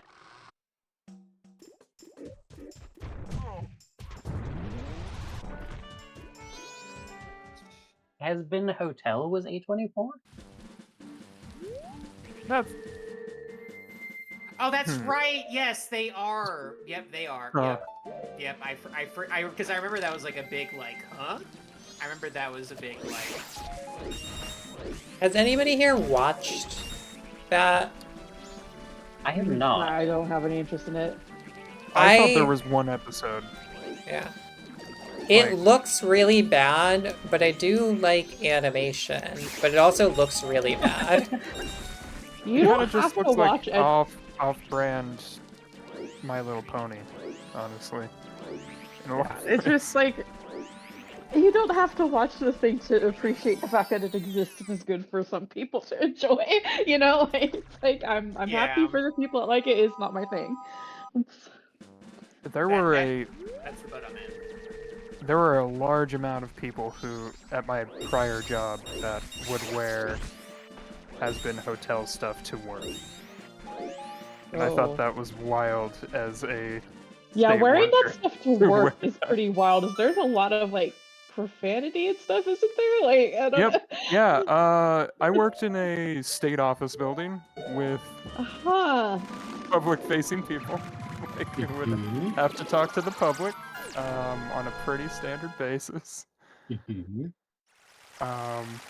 Has-Been Hotel was A24? That's Oh, that's right. Yes, they are. Yep, they are. Oh. Yep. Because I remember that was like a big like, huh? I remember that was a big like. Has anybody here watched that? I have not. I don't have any interest in it. I thought there was one episode. Yeah. It Like- looks really bad, but I do like animation. But it also looks really bad. You It don't kinda have just to looks watch like it. off-brand My Little Pony, honestly. In a lot of It's ways. just like you don't have to watch this thing to appreciate the fact that it exists and is good for some people to enjoy. You know, like, it's like I'm happy Yeah. for the people that like it. It's not my thing. There were That's the boat I'm in. there were a large amount of people who, at my prior job, that would wear Has-Been Hotel stuff to work. And I Oh. thought that was wild as a Yeah, State wearing that wondering stuff to who work wear is that. pretty wild. There's a lot of like profanity and stuff, isn't there? Like, I don't Yep. know. Yeah. I worked in a state office building with Huh. public-facing people, like who would Mhm. have to talk to the public on a pretty standard basis. Mhm. Um,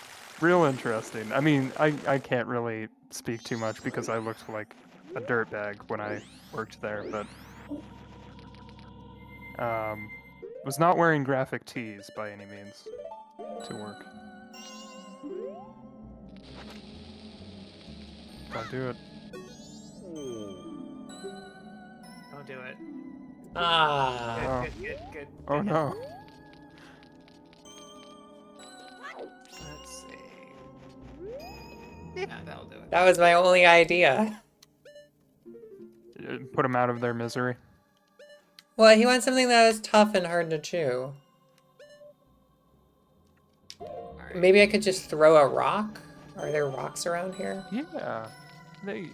Real interesting. I mean, I can't really speak too much because I looked like a dirtbag when I worked there, but was not wearing graphic tees by any means to work. Don't do it. Don't do it. Ah. Good, Oh. good, good, good. Oh good. no. Let's see. Yeah, that'll do it. That was my only idea. Put them out of their misery. Well, he wants something that was tough and hard to chew. Alright. Maybe I could just throw a rock? Are there rocks around here? Yeah. They.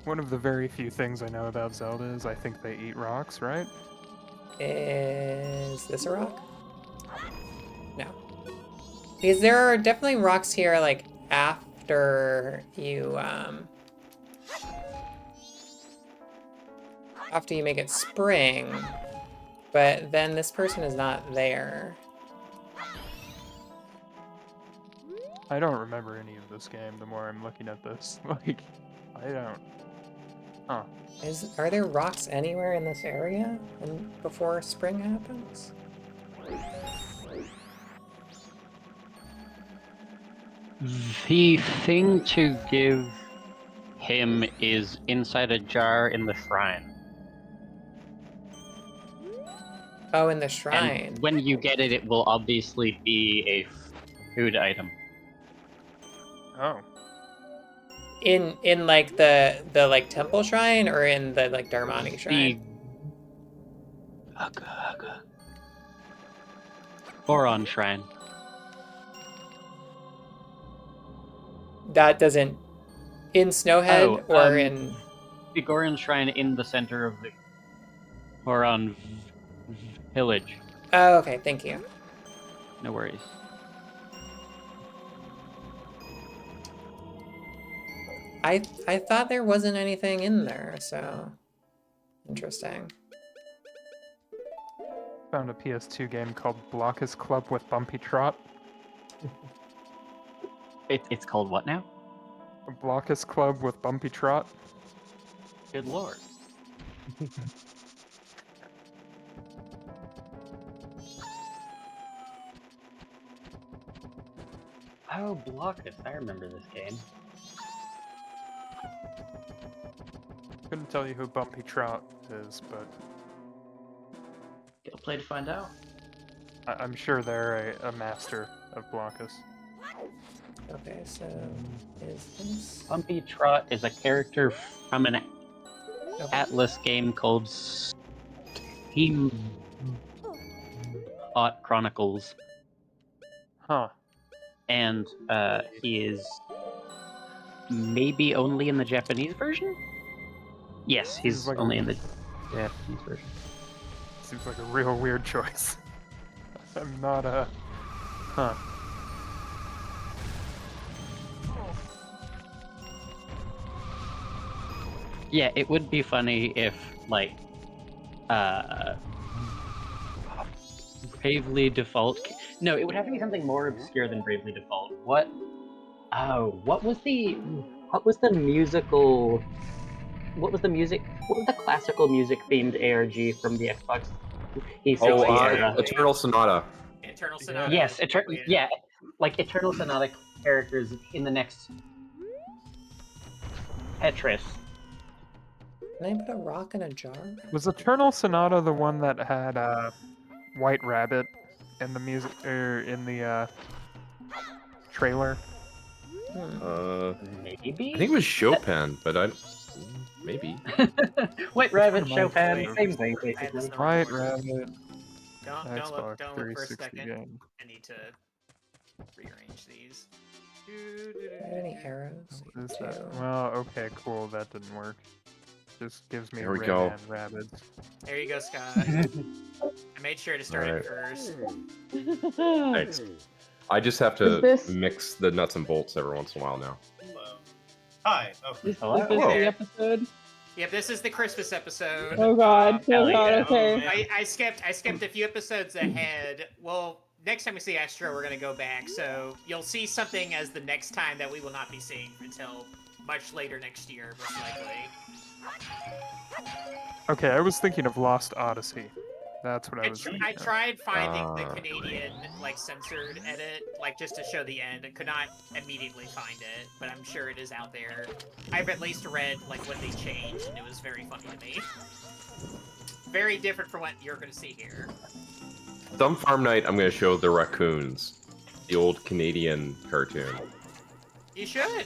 One of the very few things I know about Zelda is I think they eat rocks, right? Is this a rock? No. Because there are definitely rocks here, like, after you make it spring. But then this person is not there. I don't remember any of this game the more I'm looking at this. Like, I don't. Huh. Are there rocks anywhere in this area before spring happens? The thing to give him is inside a jar in the shrine. Oh, in the shrine. And when you get it, it will obviously be a food item. Oh. In like the like temple shrine or in the like Darmani shrine? The Boron shrine. That doesn't in Snowhead or in the Goron shrine in the center of the Boron village. Oh, okay, thank you. No worries. I thought there wasn't anything in there, so interesting. Found a PS2 game called Blockus Club with Bumpy Trot. It's called what now? A Blockus Club with Bumpy Trot. Good lord. Oh, Blockus. I remember this game. Couldn't tell you who Bumpy Trot is, but Get a play to find out. I'm sure they're a master of Blockus. Okay, so is this Bumpy Trot is a character from an okay. Atlas game called Steamot Chronicles. Huh. And he is maybe only in the Japanese version? Yes, he's Seems like only in the Japanese version. Seems like a real weird choice. I'm not Huh. Yeah, it would be funny if, like, Bravely Default. No, it would have to be something more obscure than Bravely Default. What? Oh, what was the musical? What was the music? What was the classical music themed ARG from the Xbox 360 era? Eternal Sonata. Eternal Sonata. Yes, is probably it. yeah, like Eternal Sonata characters in the next Tetris. Can I put a rock in a jar? Was Eternal Sonata the one that had White Rabbit in the music in the trailer? Maybe. I think it was Chopin, but maybe. White Rabbit, Reminds Chopin, me of- same thing I had this basically. in the White report. Rabbit. Don't Xbox look for a 360 second. game. I need to rearrange these. Do I have any arrows? What is Two. that? Well, okay, cool. That didn't work. Just gives me There we red go. and rabbits. There you go, Scott. I made sure to start it Alright. first. Thanks. I just have Is to this- mix the nuts and bolts every once in a while now. Hello. Hi. Oh, Is Hello? this Hello. the episode? Yep, this is the Christmas episode. Oh god, Hell oh god, yeah. okay. Oh, man. I skipped a few episodes ahead. Well, next time we see Astro, we're gonna go back, so you'll see something as the next time that we will not be seeing until much later next year, most likely. Okay, I was thinking of Lost Odyssey. That's what I was I thinking of. tried finding the Ah. Canadian, like, censored edit, like, just to show the end. I could not immediately find it, but I'm sure it is out there. I've at least read, like, what they changed, and it was very funny to me. Very different from what you're gonna see here. Some farm night, I'm going to show the raccoons, the old Canadian cartoon. You should!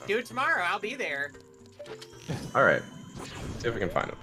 Do it tomorrow, I'll be there. All right, see if I can find them.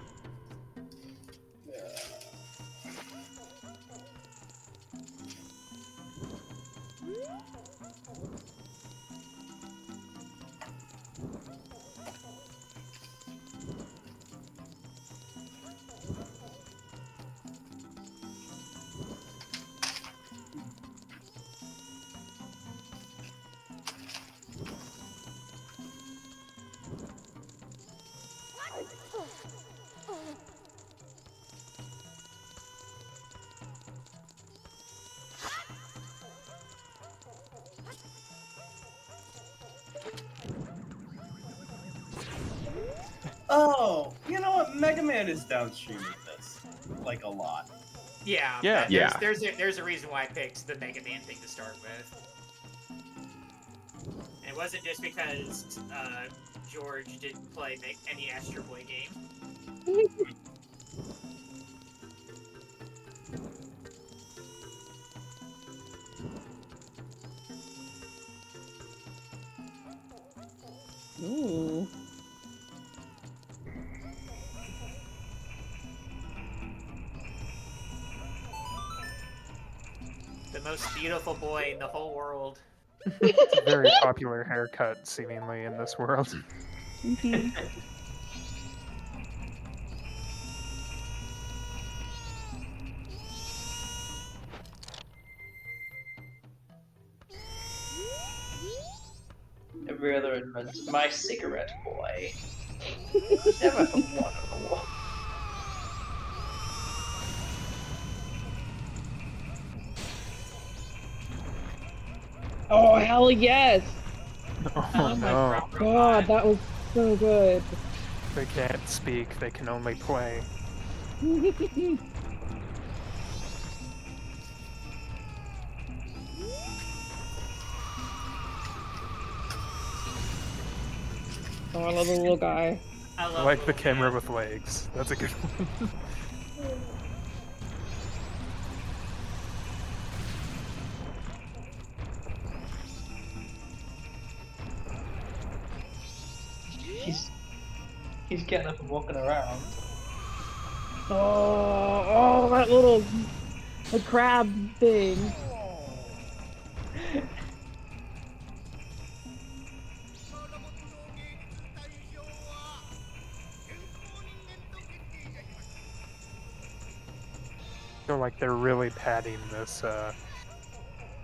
Oh, you know what? Mega Man is downstream of this, like a lot. Yeah, Yeah. but Yeah. there's a reason why I picked the Mega Man thing to start with. And it wasn't just because George didn't play any Astro Boy game. Ooh. The most beautiful boy in the whole world. It's a very popular haircut, seemingly, in this world. Mhm. Every other advent. My cigarette boy. Never have one on the wall. Oh hell yes! Oh love my no. prop God, robot. that was so good. They can't speak, they can only play. Oh, I love the little guy. I I love like the little camera man. with legs. That's a good one. He's getting up and walking around. Oh, that little the crab thing. I feel like they're really padding this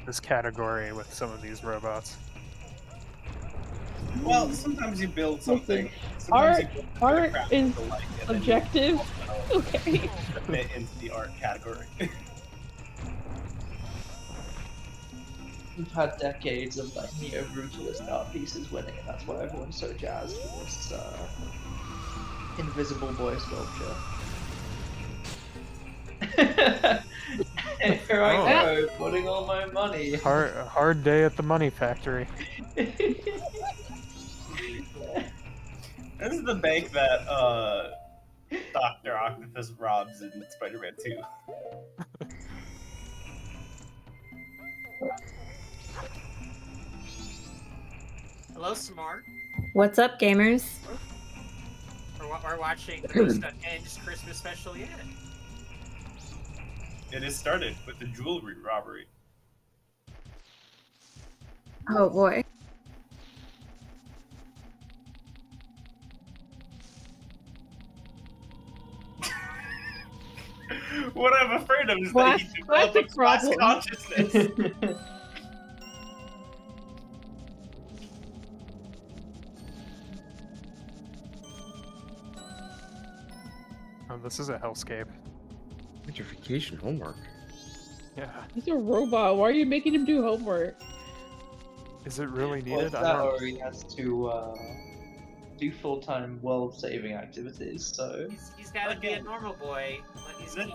this category with some of these robots. Well, sometimes you build something. Art- Sometimes you build a art crap is to like, and then you Objective. also Okay. fit into the art category. We've had decades of like neo-brutalist art pieces winning, and that's why everyone's so jazzed for this invisible boy sculpture. Here I go, putting all my money. A hard day at the money factory. This is the bank that Dr. Octopus robs in Spider-Man 2. Hello, Smart. What's up, gamers? We're watching the most unhinged Christmas special yet. It is started with the jewelry robbery. Oh boy. What I'm afraid of is that he developed a Classic class problem. consciousness. Oh, this is a hellscape. Education homework. Yeah. He's a robot. Why are you making him do homework? Is it really Well, needed? it's I that don't. or he has to do full-time world-saving activities, so... He's got to be a Again, normal boy. But he's The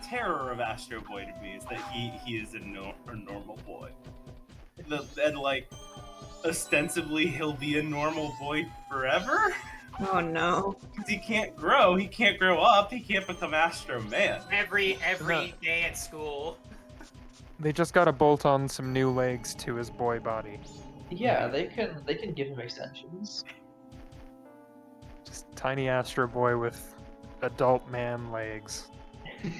terror of Astro Boy to me is that he is a normal boy. And like, ostensibly he'll be a normal boy forever? Oh no. Because he can't grow up, he can't become Astro Man. every day at school. They just gotta bolt on some new legs to his boy body. Yeah, they can give him extensions. Just tiny Astro Boy with adult man legs.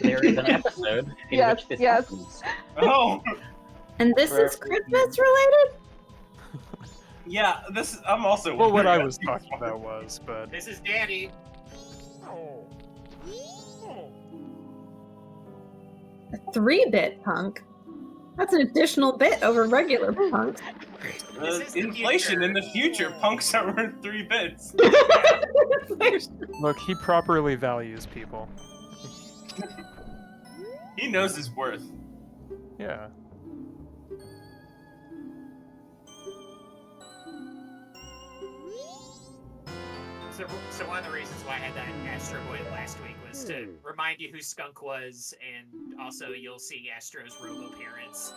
There is an episode in Yes, which this yes. happens. Oh, And this For is every- Christmas related? yeah, I'm also Well, what I wondering was talking about was, but This is Daddy. A 3-bit punk? That's an additional bit over regular punks. This is the inflation future. in the future, punks are worth 3 bits. look, he properly values people. He knows his worth. Yeah. So one of the reasons why I had that Astro Boy last week was to remind you who Skunk was, and also you'll see Astro's robo parents.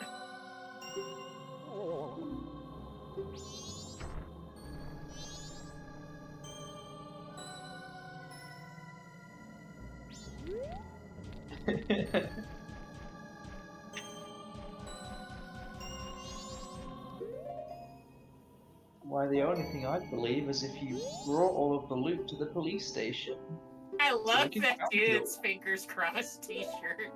Why, the only thing I'd believe is if you brought all of the loot to the police station. I love Like in that Battlefield. dude's fingers crossed t-shirt.